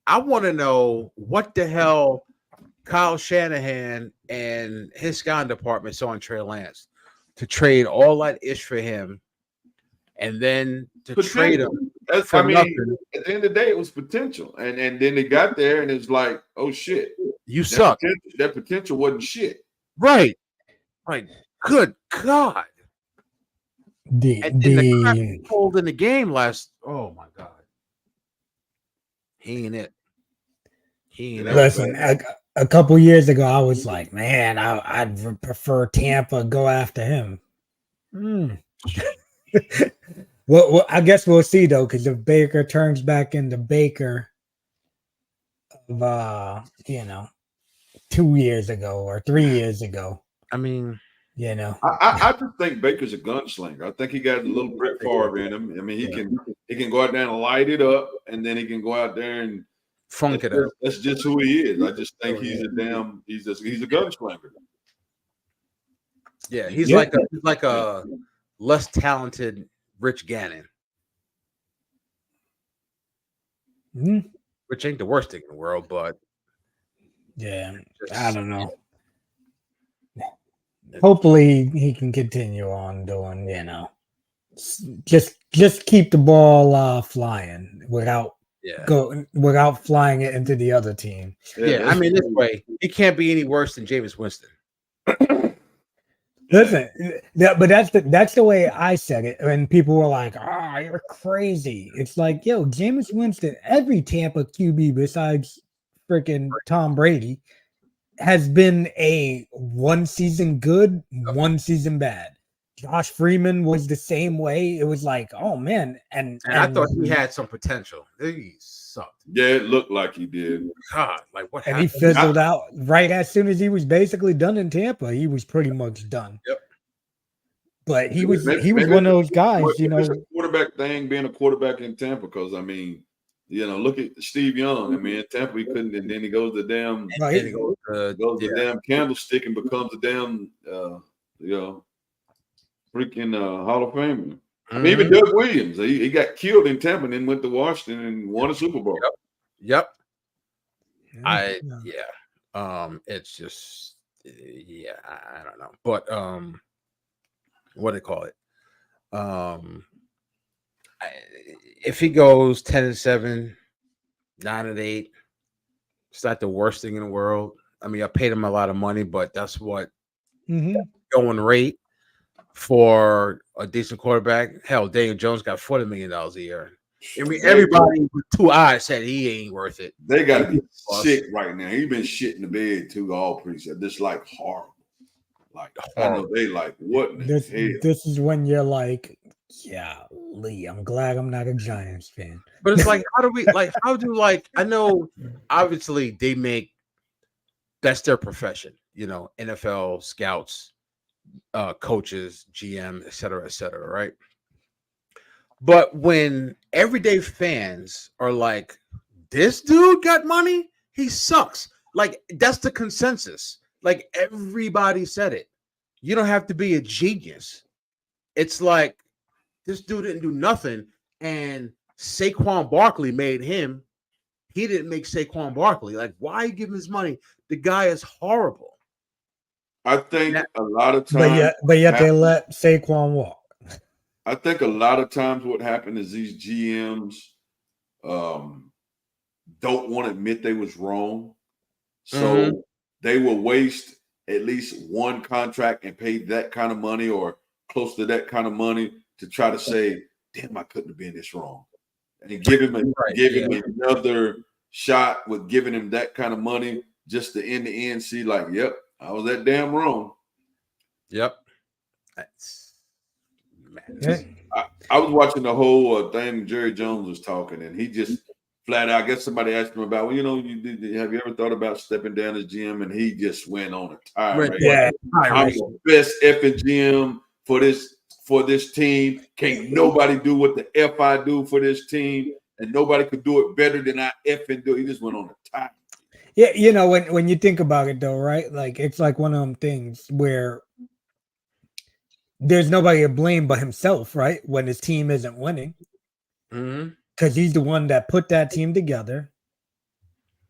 Speaker 4: I want to know what the hell Kyle Shanahan and his scouting department saw in Trey Lance to trade all that ish for him, and then to trade him.
Speaker 2: At the end of the day, it was potential, and then they got there, and it's like, oh shit,
Speaker 4: you suck.
Speaker 2: That potential wasn't shit,
Speaker 4: right? Like, good God. The cold in the game last. Oh my God. He ain't it.
Speaker 1: Listen, a couple years ago, I was like, man, I'd prefer Tampa go after him. Well, I guess we'll see though, because if Baker turns back into Baker of 2 years ago or 3 years ago,
Speaker 4: I mean,
Speaker 2: I just think Baker's a gunslinger. I think he got a little Brett Favre in him. I mean, he can go out there and light it up, and then he can go out there and
Speaker 4: funk it up.
Speaker 2: That's just who he is. I just think he's a gunslinger.
Speaker 4: Yeah, he's like a less talented Rich Gannon, which ain't the worst thing in the world, but
Speaker 1: I don't know. Hopefully he can continue on doing, just keep the ball flying without flying it into the other team.
Speaker 4: Yeah, I mean, this way he can't be any worse than Jameis Winston.
Speaker 1: Listen, but that's the way I said it, and people were like, you're crazy. It's like, yo, Jameis Winston, every Tampa QB besides freaking Tom Brady has been a 1 season good, 1 season bad. Josh Freeman was the same way. It was like, oh man, and
Speaker 4: I thought he had some potential. He's sucked.
Speaker 2: Yeah, it looked like he did.
Speaker 4: God, like what
Speaker 1: And
Speaker 4: happened?
Speaker 1: he fizzled out right as soon as he was basically done in Tampa. He was pretty much done.
Speaker 4: Yep.
Speaker 1: But he was
Speaker 2: Maybe
Speaker 1: one of those guys, you
Speaker 2: It's
Speaker 1: know.
Speaker 2: a quarterback thing, being a quarterback in Tampa. Because I mean, you know, look at Steve Young. I mean, in Tampa he couldn't, and then he goes to damn,
Speaker 1: Right.
Speaker 4: And he goes
Speaker 2: the damn candlestick and becomes a damn, you know, freaking Hall of Famer. I mean, even Doug Williams, he got killed in Tampa and then went to Washington and won a Super Bowl.
Speaker 4: Yep.
Speaker 1: Yeah.
Speaker 4: It's just I don't know. But what do they call it? If he goes 10-7, 9-8, it's not the worst thing in the world. I mean, I paid him a lot of money, but that's what going rate for a decent quarterback. Hell, Daniel Jones got $40 million a year. I mean, everybody with two eyes said he ain't worth it.
Speaker 2: They got to be sick right now. He been shitting the bed too all preseason. This like horrible. Like I know they like what in the hell?
Speaker 1: This is when you're like, yeah, Lee, I'm glad I'm not a Giants fan.
Speaker 4: But it's like, I know obviously they make that's their profession, you know, NFL scouts, coaches, GM, et cetera, right? But when everyday fans are like, this dude got money, he sucks. Like, that's the consensus. Like, everybody said it. You don't have to be a genius. It's like, this dude didn't do nothing, and Saquon Barkley made him. He didn't make Saquon Barkley. Like, why give him his money? The guy is horrible.
Speaker 2: I think a lot of times,
Speaker 1: but yet they let Saquon walk.
Speaker 2: I think a lot of times what happened is these GMs don't want to admit they was wrong. So they will waste at least one contract and pay that kind of money or close to that kind of money to try to say, damn, I couldn't have been this wrong. And give him another shot with giving him that kind of money just to in the end see like, yep, I was that damn wrong.
Speaker 4: Yep.
Speaker 2: I was watching the whole thing. Jerry Jones was talking, and he just flat out. I guess somebody asked him about, well, you know, have you ever thought about stepping down as GM? And he just went on a tirade.
Speaker 1: Yeah,
Speaker 2: I'm the best effing GM for this team. Can't nobody do what the F I do for this team, and nobody could do it better than I effing do. He just went on a tirade.
Speaker 1: Yeah, you know, when you think about it though, right? Like it's like one of them things where there's nobody to blame but himself, right? When his team isn't winning. Because he's the one that put that team together.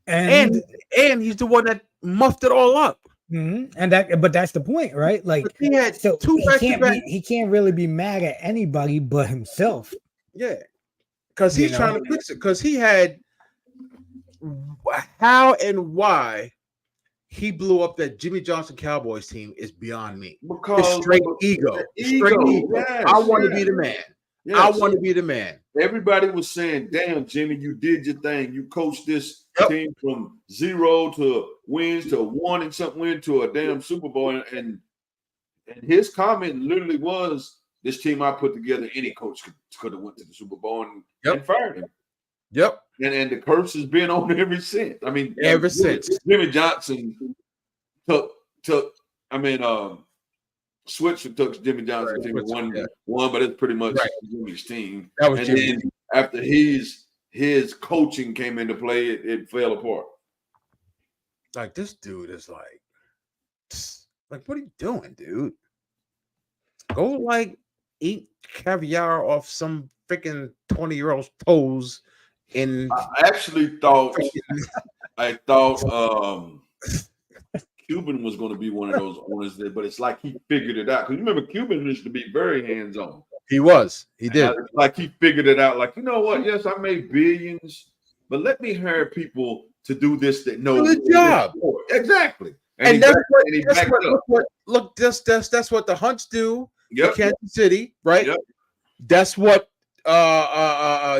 Speaker 1: And
Speaker 4: he's the one that muffed it all up.
Speaker 1: But that's the point, right? Like
Speaker 4: he had
Speaker 1: he can't really be mad at anybody but himself.
Speaker 4: Yeah. Because he's trying to fix it. Because he had how and why he blew up that Jimmy Johnson Cowboys team is beyond me.
Speaker 2: Because
Speaker 4: it's straight ego. Yes, I want to be the man. Yes. I want to be the man.
Speaker 2: Everybody was saying, damn, Jimmy, you did your thing. You coached this team from 0 to wins to 1 and something win to a damn Super Bowl. And his comment literally was, this team I put together, any coach could have went to the Super Bowl and fired him.
Speaker 4: Yep.
Speaker 2: And the curse has been on ever since. I mean,
Speaker 4: ever since
Speaker 2: Jimmy Johnson Switzer took Jimmy Johnson's team one, but it's pretty much Jimmy's team.
Speaker 4: That was Jimmy.
Speaker 2: Then after his coaching came into play, it fell apart.
Speaker 4: Like this dude is like, what are you doing, dude? Go like eat caviar off some freaking 20-year-old's toes. I
Speaker 2: actually thought Cuban was going to be one of those owners there, but it's like he figured it out. Because you remember Cuban used to be very hands-on.
Speaker 4: He was. He did.
Speaker 2: Like he figured it out. Like, you know what? Yes, I made billions, but let me hire people to do this that know
Speaker 4: the job.
Speaker 2: Exactly.
Speaker 4: And that's what the Hunts do in Kansas City, right?
Speaker 2: Yep.
Speaker 4: That's what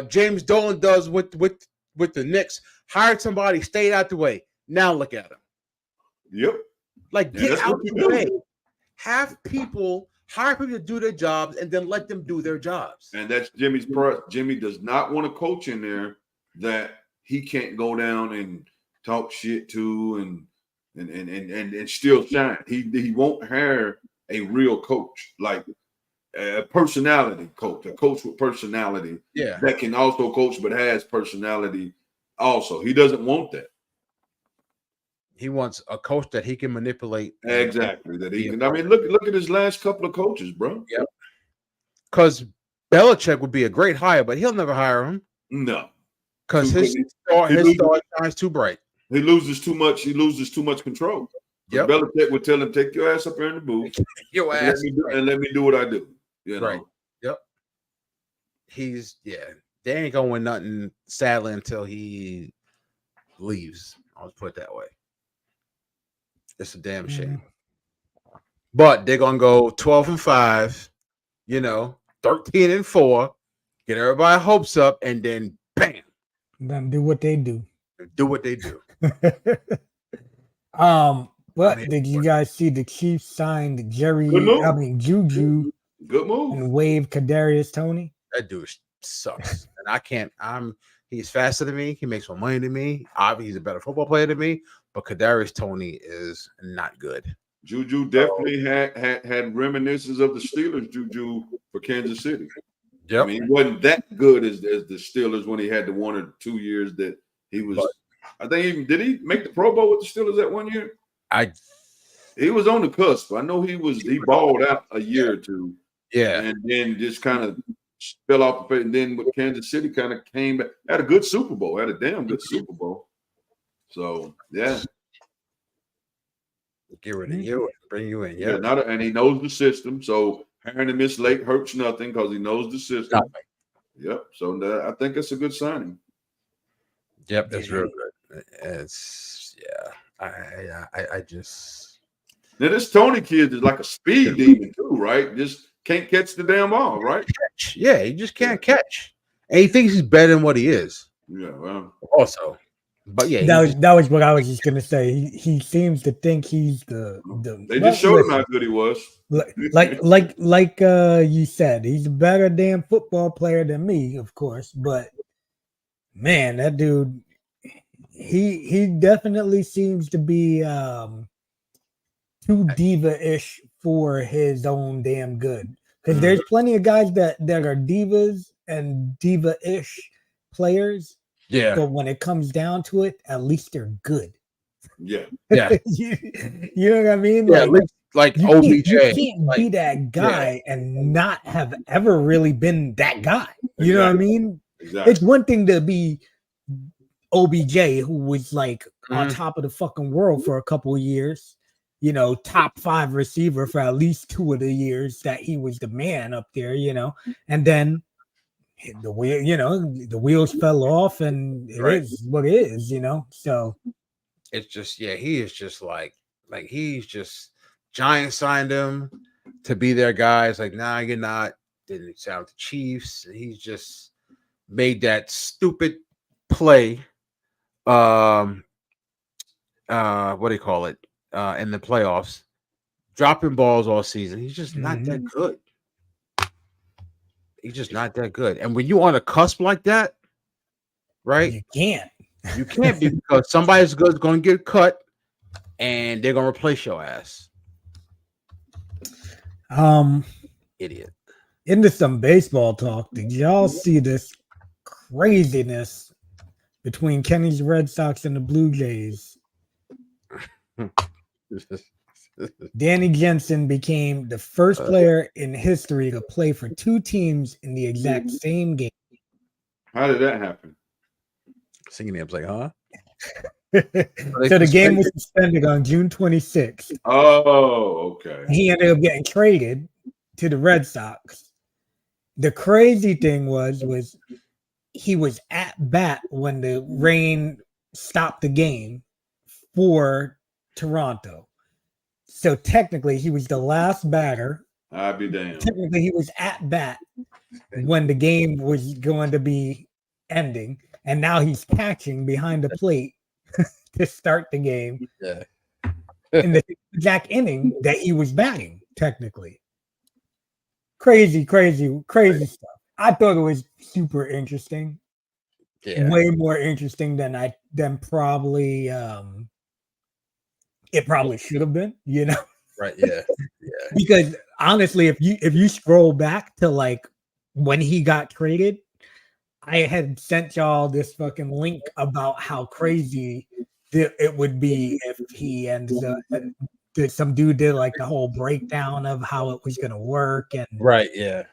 Speaker 4: James Dolan does with the Knicks. Hired somebody, stayed out the way. Now look at him.
Speaker 2: Yep.
Speaker 4: Like get out the way. Have people hire people to do their jobs and then let them do their jobs.
Speaker 2: And that's Jimmy's part. Jimmy does not want a coach in there that he can't go down and talk shit to and still shine. He won't hire a real coach, like a personality coach, a coach with personality that can also coach but has personality also. He doesn't want that.
Speaker 4: He wants a coach that he can manipulate.
Speaker 2: Exactly. That he can. I mean, look at his last couple of coaches, bro.
Speaker 4: Yep. Because Belichick would be a great hire, but he'll never hire him.
Speaker 2: No.
Speaker 4: Because his star shines too bright.
Speaker 2: He loses too much. He loses too much control. Yep. Belichick would tell him, "Take your ass up here in the booth,
Speaker 4: your ass,
Speaker 2: and let me do what I do." You know?
Speaker 4: Right. Yep. They ain't gonna win nothing, sadly, until he leaves. I'll put it that way. It's a damn shame. But they're gonna go 12-5, 13-4, get everybody hopes up, and then bam.
Speaker 1: Then do what they do.
Speaker 4: Do what they do.
Speaker 1: But did you guys see the Chiefs signed Juju
Speaker 2: Good move.
Speaker 1: and waive Kadarius Toney?
Speaker 4: That dude sucks. And he's faster than me. He makes more money than me. Obviously, he's a better football player than me, but Kadarius Toney is not good.
Speaker 2: Juju definitely had reminiscences of the Steelers Juju for Kansas City.
Speaker 4: Yep.
Speaker 2: I mean, he wasn't that good as the Steelers when he had the 1 or 2 years that he was. I think did he make the Pro Bowl with the Steelers that 1 year? He was on the cusp. I know he balled out a year or two.
Speaker 4: Yeah.
Speaker 2: And then just kind of fell off the face. And then with Kansas City kind of came back. Had a good Super Bowl. Had a damn good Super Bowl. So, yeah.
Speaker 4: Get rid of you and bring you in.
Speaker 2: Yeah. And he knows the system. So, hiring him this late hurts nothing because he knows the system.
Speaker 4: Nothing.
Speaker 2: Yep. So, I think it's a good signing.
Speaker 4: Yep. That's real good. It's, I just.
Speaker 2: Now, this Toney kid is like a speed demon, too, right? Just can't catch the damn ball, right?
Speaker 4: Yeah, he just can't catch. And he thinks he's better than what he is.
Speaker 2: Yeah, well.
Speaker 4: Also. But yeah.
Speaker 1: That was what I was just gonna say. He seems to think he's the
Speaker 2: They just showed him how good he was.
Speaker 1: Like you said, he's a better damn football player than me, of course. But man, that dude, he definitely seems to be too diva-ish for his own damn good. Because there's plenty of guys that are divas and diva-ish players.
Speaker 4: Yeah.
Speaker 1: But when it comes down to it, at least they're good.
Speaker 2: Yeah.
Speaker 4: Yeah.
Speaker 1: you know what I mean?
Speaker 4: Yeah, like OBJ.
Speaker 1: You can't be that guy and not have ever really been that guy. You know what I mean?
Speaker 2: Exactly.
Speaker 1: It's one thing to be OBJ, who was like on top of the fucking world for a couple of years. Top 5 receiver for at least 2 of the years that he was the man up there, and then the wheels fell off and it is what it is, so
Speaker 4: it's just, he is just like he's just Giants signed him to be their guy. It's like, nah, you're not. Didn't sound the Chiefs. And he's just made that stupid play. What do you call it? In the playoffs, dropping balls all season. He's just not that good. He's just not that good. And when you're on a cusp like that, right?
Speaker 1: You can't
Speaker 4: be because somebody's good is going to get cut and they're going to replace your ass. Idiot.
Speaker 1: Into some baseball talk. Did y'all see this craziness between Kenny's Red Sox and the Blue Jays? Danny Jensen became the first player in history to play for 2 teams in the exact same game.
Speaker 2: How did that happen?
Speaker 4: Singing names like, huh?
Speaker 1: So the game was suspended on June 26th.
Speaker 2: Oh, okay.
Speaker 1: He ended up getting traded to the Red Sox. The crazy thing was he was at bat when the rain stopped the game for Toronto. So technically he was the last batter.
Speaker 2: I'd be damned.
Speaker 1: Technically he was at bat when the game was going to be ending, and now he's catching behind the plate to start the game.
Speaker 4: Yeah.
Speaker 1: In the exact inning that he was batting, technically. Crazy stuff. I thought it was super interesting.
Speaker 4: Yeah.
Speaker 1: way more interesting than probably it probably should have been, you know.
Speaker 4: Right. Yeah.
Speaker 1: Because honestly, if you scroll back to like when he got traded, I had sent y'all this fucking link about how crazy it would be if he ends up. Some dude did like the whole breakdown of how it was gonna work, and
Speaker 4: Right. Yeah.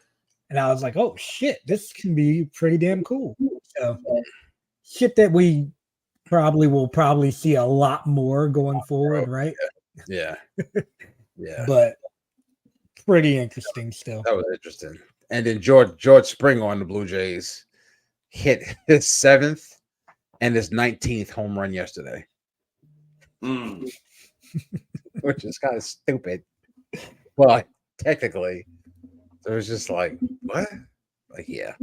Speaker 1: I was like, oh shit, this can be pretty damn cool. So shit that we will see a lot more going forward, right?
Speaker 4: Yeah. Yeah.
Speaker 1: But pretty interesting still.
Speaker 4: That was interesting. And then George Springer on the Blue Jays hit his 7th and his 19th home run yesterday, which is kind of stupid. Well, technically, so it was just like, what? Like, yeah.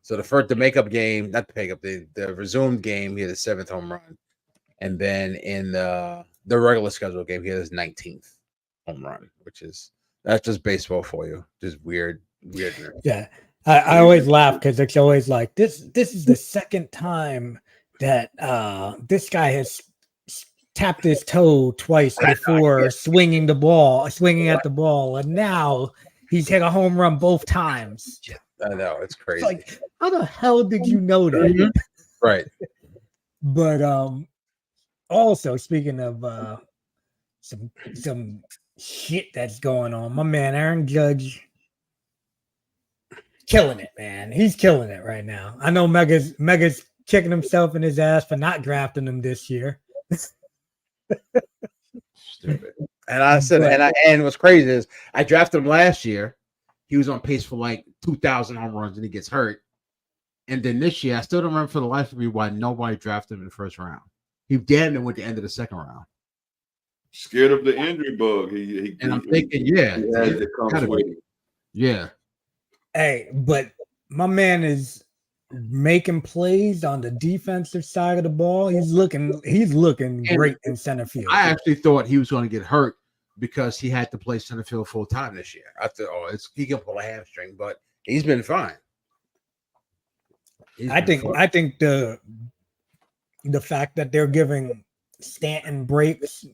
Speaker 4: So the makeup game, not the makeup, the resumed game, he had his 7th home run. And then in the regular schedule game, he had his 19th home run, that's just baseball for you. Just weird.
Speaker 1: Yeah. I always laugh because it's always like this is the second time that this guy has tapped his toe twice before swinging at the ball, and now he's hit a home run both times.
Speaker 4: I know, it's crazy.
Speaker 1: It's like, how the hell did you know that?
Speaker 4: Mm-hmm. Right.
Speaker 1: But also speaking of some shit that's going on, my man Aaron Judge killing it, man. He's killing it right now. I know Mega's kicking himself in his ass for not drafting him this year.
Speaker 4: Stupid. And I said, and what's crazy is I drafted him last year. He was on pace for like 2,000 home runs, and he gets hurt. And then this year, I still don't remember for the life of me why nobody drafted him in the first round. He damn near went to the end of the second round.
Speaker 2: Scared of the injury bug.
Speaker 4: I'm thinking, it comes with it. Yeah.
Speaker 1: Hey, but my man is making plays on the defensive side of the ball. He's looking great in center field.
Speaker 4: I actually thought he was going to get hurt because he had to play center field full time this year. I thought, he can pull a hamstring, but he's been fine.
Speaker 1: I think the fact that they're giving Stanton breaks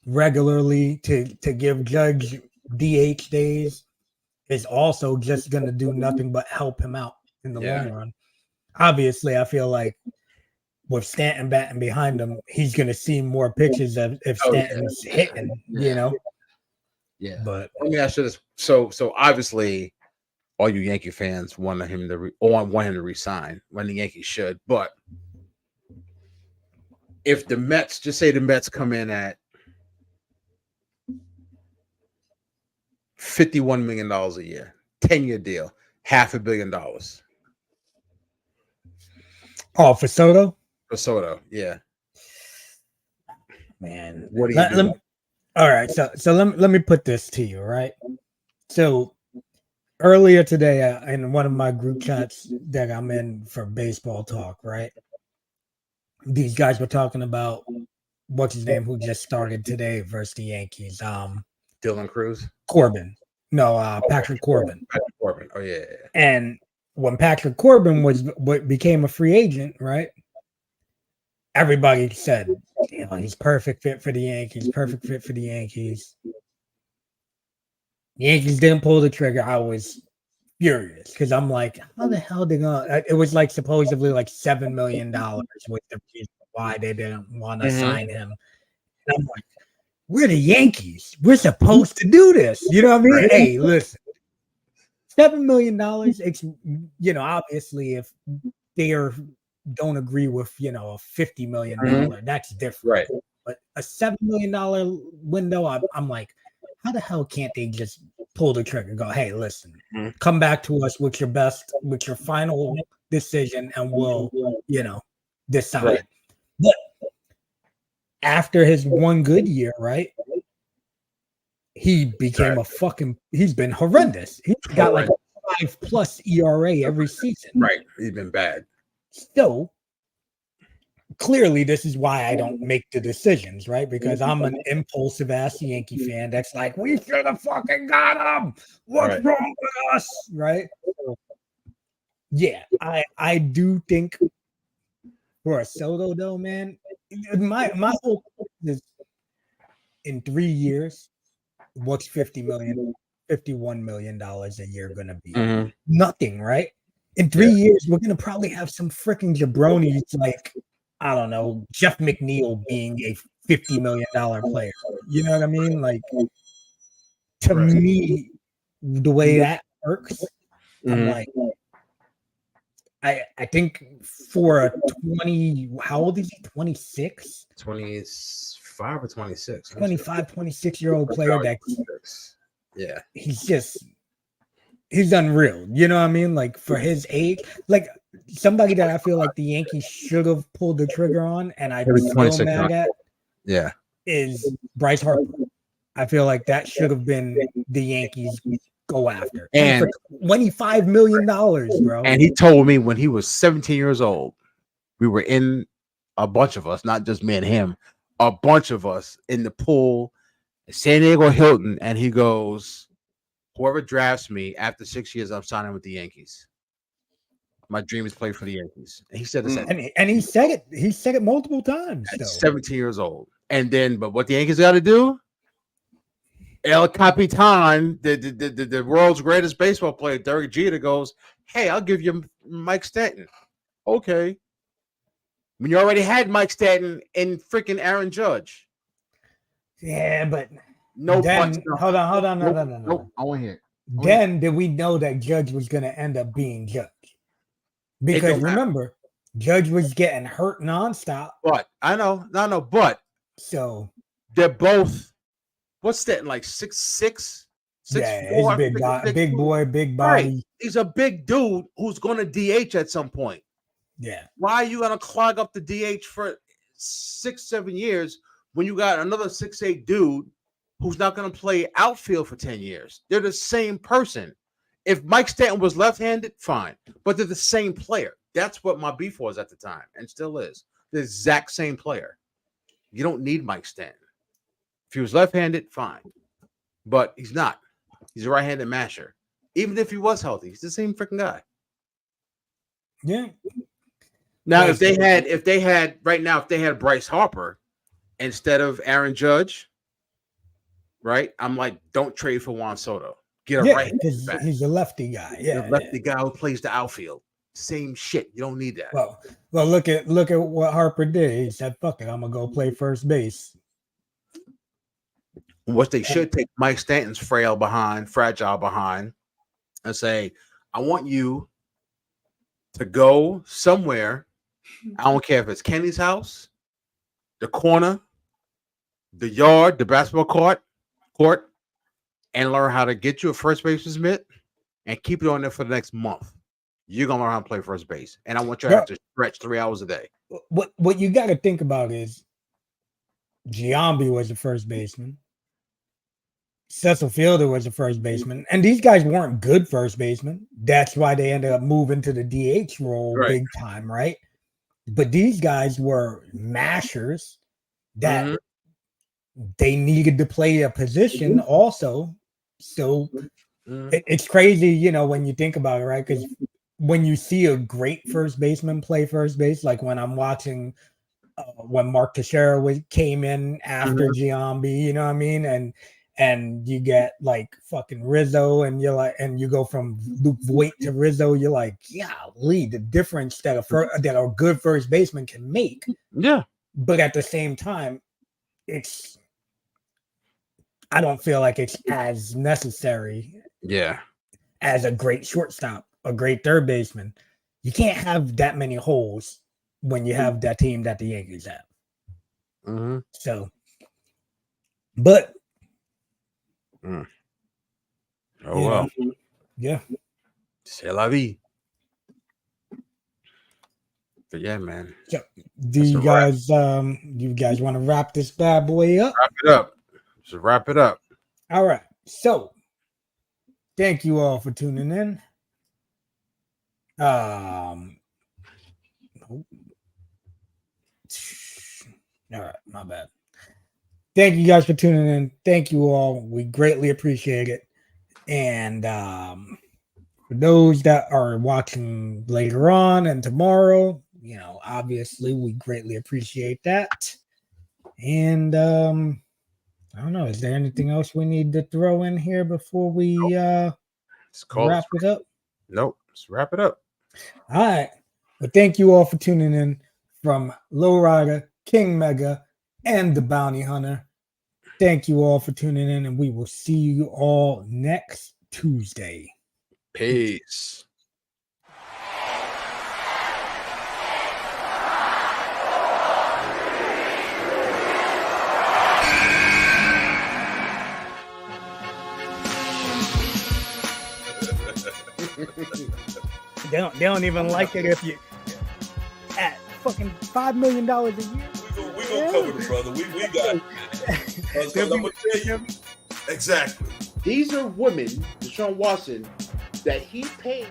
Speaker 1: regularly to give Judge DH days is also just going to do nothing but help him out in the long run. Obviously, I feel like with Stanton batting behind him, he's going to see more pitches if Stanton's hitting, you know?
Speaker 4: Yeah.
Speaker 1: But
Speaker 4: let me ask you this. So obviously, all you Yankee fans want him to resign when the Yankees should. But if the Mets, just say the Mets come in at $51 million a year, 10-year deal, $500 million.
Speaker 1: Oh, for Soto?
Speaker 4: For Soto, yeah.
Speaker 1: Man,
Speaker 4: what do you do?
Speaker 1: All right, so let me put this to you, right? So earlier today, in one of my group chats that I'm in for baseball talk, right? These guys were talking about what's his name who just started today versus the Yankees.
Speaker 4: Dylan Cruz?
Speaker 1: Corbin. No, Patrick Corbin.
Speaker 4: Patrick Corbin. Oh, yeah.
Speaker 1: And when Patrick Corbin became a free agent, right? Everybody said, he's perfect fit for the Yankees. Perfect fit for the Yankees. The Yankees didn't pull the trigger. I was furious because I'm like, how the hell they gonna? It was like supposedly like $7 million was the reason why they didn't want to sign him. And I'm like, we're the Yankees. We're supposed to do this. You know what I mean? Right. Hey, listen, $7 million. It's, obviously if they don't agree with, a $50 million, that's different.
Speaker 4: Right.
Speaker 1: But a $7 million window, I'm like, how the hell can't they just pull the trigger and go, hey, listen, come back to us with your final decision and we'll, decide. Right. But after his one good year, right? He became he's been horrendous. He's got like a 5+ ERA every season.
Speaker 4: Right. He's been bad.
Speaker 1: So clearly this is why I don't make the decisions, right? Because I'm an impulsive ass Yankee fan that's like, we should have fucking got him. What's wrong with us? Right. Yeah, I do think for a Soto though, man, my whole is in 3 years, what's 51 million dollars a year gonna be?
Speaker 4: Mhm.
Speaker 1: Nothing, right? In 3
Speaker 4: Yeah.
Speaker 1: years, we're gonna probably have some freaking jabronis like I don't know, Jeff McNeil being a $50 million player. You know what I mean? Like to
Speaker 4: Right.
Speaker 1: me, the way that works, I'm
Speaker 4: Mhm.
Speaker 1: like, I think for a 20, how old is he? 26?
Speaker 4: 25 or 26.
Speaker 1: 25, 26-year-old player that
Speaker 4: Yeah.
Speaker 1: he's unreal. You know what I mean? Like for his age, like somebody that I feel like the Yankees should have pulled the trigger on, and I'm
Speaker 4: Maybe
Speaker 1: still
Speaker 4: 26
Speaker 1: mad at
Speaker 4: Yeah.
Speaker 1: is Bryce Harper. I feel like that should have been the Yankees go after. And for $25 million, bro.
Speaker 4: And he told me when he was 17 years old, we were in a bunch of us, not just me and him, a bunch of us in the pool at San Diego Hilton, and he goes, "Whoever drafts me after 6 years, I'm signing with the Yankees. My dream is to play for the Yankees." And he said this
Speaker 1: And he said it. He said it multiple times.
Speaker 4: at
Speaker 1: Though.
Speaker 4: 17 years old. And then, but what the Yankees got to do? El Capitan, the world's greatest baseball player, Derek Jeter, goes, "Hey, I'll give you Mike Stanton." Okay. When you already had Mike Stanton and freaking Aaron Judge.
Speaker 1: Yeah, but
Speaker 4: no
Speaker 1: then
Speaker 4: punch. No.
Speaker 1: hold on,
Speaker 4: No. I want to hear.
Speaker 1: Then did we know that Judge was going to end up being Judge? Because remember, Judge was getting hurt nonstop.
Speaker 4: But I know, but
Speaker 1: so
Speaker 4: they're both. What's Stanton like 6'6"?
Speaker 1: Yeah, he's a big boy, big body.
Speaker 4: Right. He's a big dude who's going to DH at some point.
Speaker 1: Yeah.
Speaker 4: Why are you going to clog up the DH for 6-7 years when you got another 6'8" dude who's not going to play outfield for 10 years? They're the same person. If Mike Stanton was left-handed, fine, but they're the same player. That's what my beef was at the time and still is. The exact same player. You don't need Mike Stanton. If he was left-handed, fine, but he's not. He's a right-handed masher. Even if he was healthy, he's the same freaking guy.
Speaker 1: Yeah.
Speaker 4: Now, if they had Bryce Harper instead of Aaron Judge, right? I'm like, don't trade for Juan Soto. Get a right.
Speaker 1: He's a lefty guy. Yeah,
Speaker 4: the lefty guy who plays the outfield. Same shit. You don't need that.
Speaker 1: Well, look at what Harper did. He said, "Fuck it, I'm gonna go play first base."
Speaker 4: What they should take Mike Stanton's fragile behind, and say, "I want you to go somewhere. I don't care if it's Kenny's house, the corner, the yard, the basketball court, and learn how to get you a first baseman's mitt and keep it on there for the next month. You're gonna learn how to play first base, and I want you to have to stretch 3 hours a day."
Speaker 1: What you got to think about is Giambi was the first baseman. Cecil Fielder was the first baseman, and these guys weren't good first basemen. That's why they ended up moving to the DH role big time, right? But these guys were mashers that they needed to play a position also. So it's crazy, you know, when you think about it, right? Because when you see a great first baseman play first base, like when I'm watching when Mark Teixeira came in after Giambi, you know what I mean? And you get like fucking Rizzo, and you're like, and you go from Luke Voit to Rizzo, you're like, golly, the difference that a good first baseman can make.
Speaker 4: Yeah.
Speaker 1: But at the same time, I don't feel like it's as necessary.
Speaker 4: Yeah.
Speaker 1: As a great shortstop, a great third baseman. You can't have that many holes when you have that team that the Yankees have. So, but
Speaker 4: oh well,
Speaker 1: yeah,
Speaker 4: c'est la vie. But yeah, man.
Speaker 1: So, do you guys want to wrap this bad boy up?
Speaker 4: Wrap it up. Just wrap it up.
Speaker 1: All right. So, thank you all for tuning in. All right, my bad. Thank you guys for tuning in. Thank you all. We greatly appreciate it. And For those that are watching later on and tomorrow, obviously we greatly appreciate that. And I don't know, is there anything else we need to throw in here before we wrap it up?
Speaker 4: Nope. Let's wrap it up.
Speaker 1: All right. Well, thank you all for tuning in from Lowrider, King Mega, and the Bounty Hunter. Thank you all for tuning in, and we will see you all next Tuesday.
Speaker 4: Peace.
Speaker 1: They don't even like it if you at fucking $5 million a year.
Speaker 5: We gonna cover the brother. We got it. Because I'm gonna tell you exactly.
Speaker 3: These are women, Deshaun Watson, that he paid.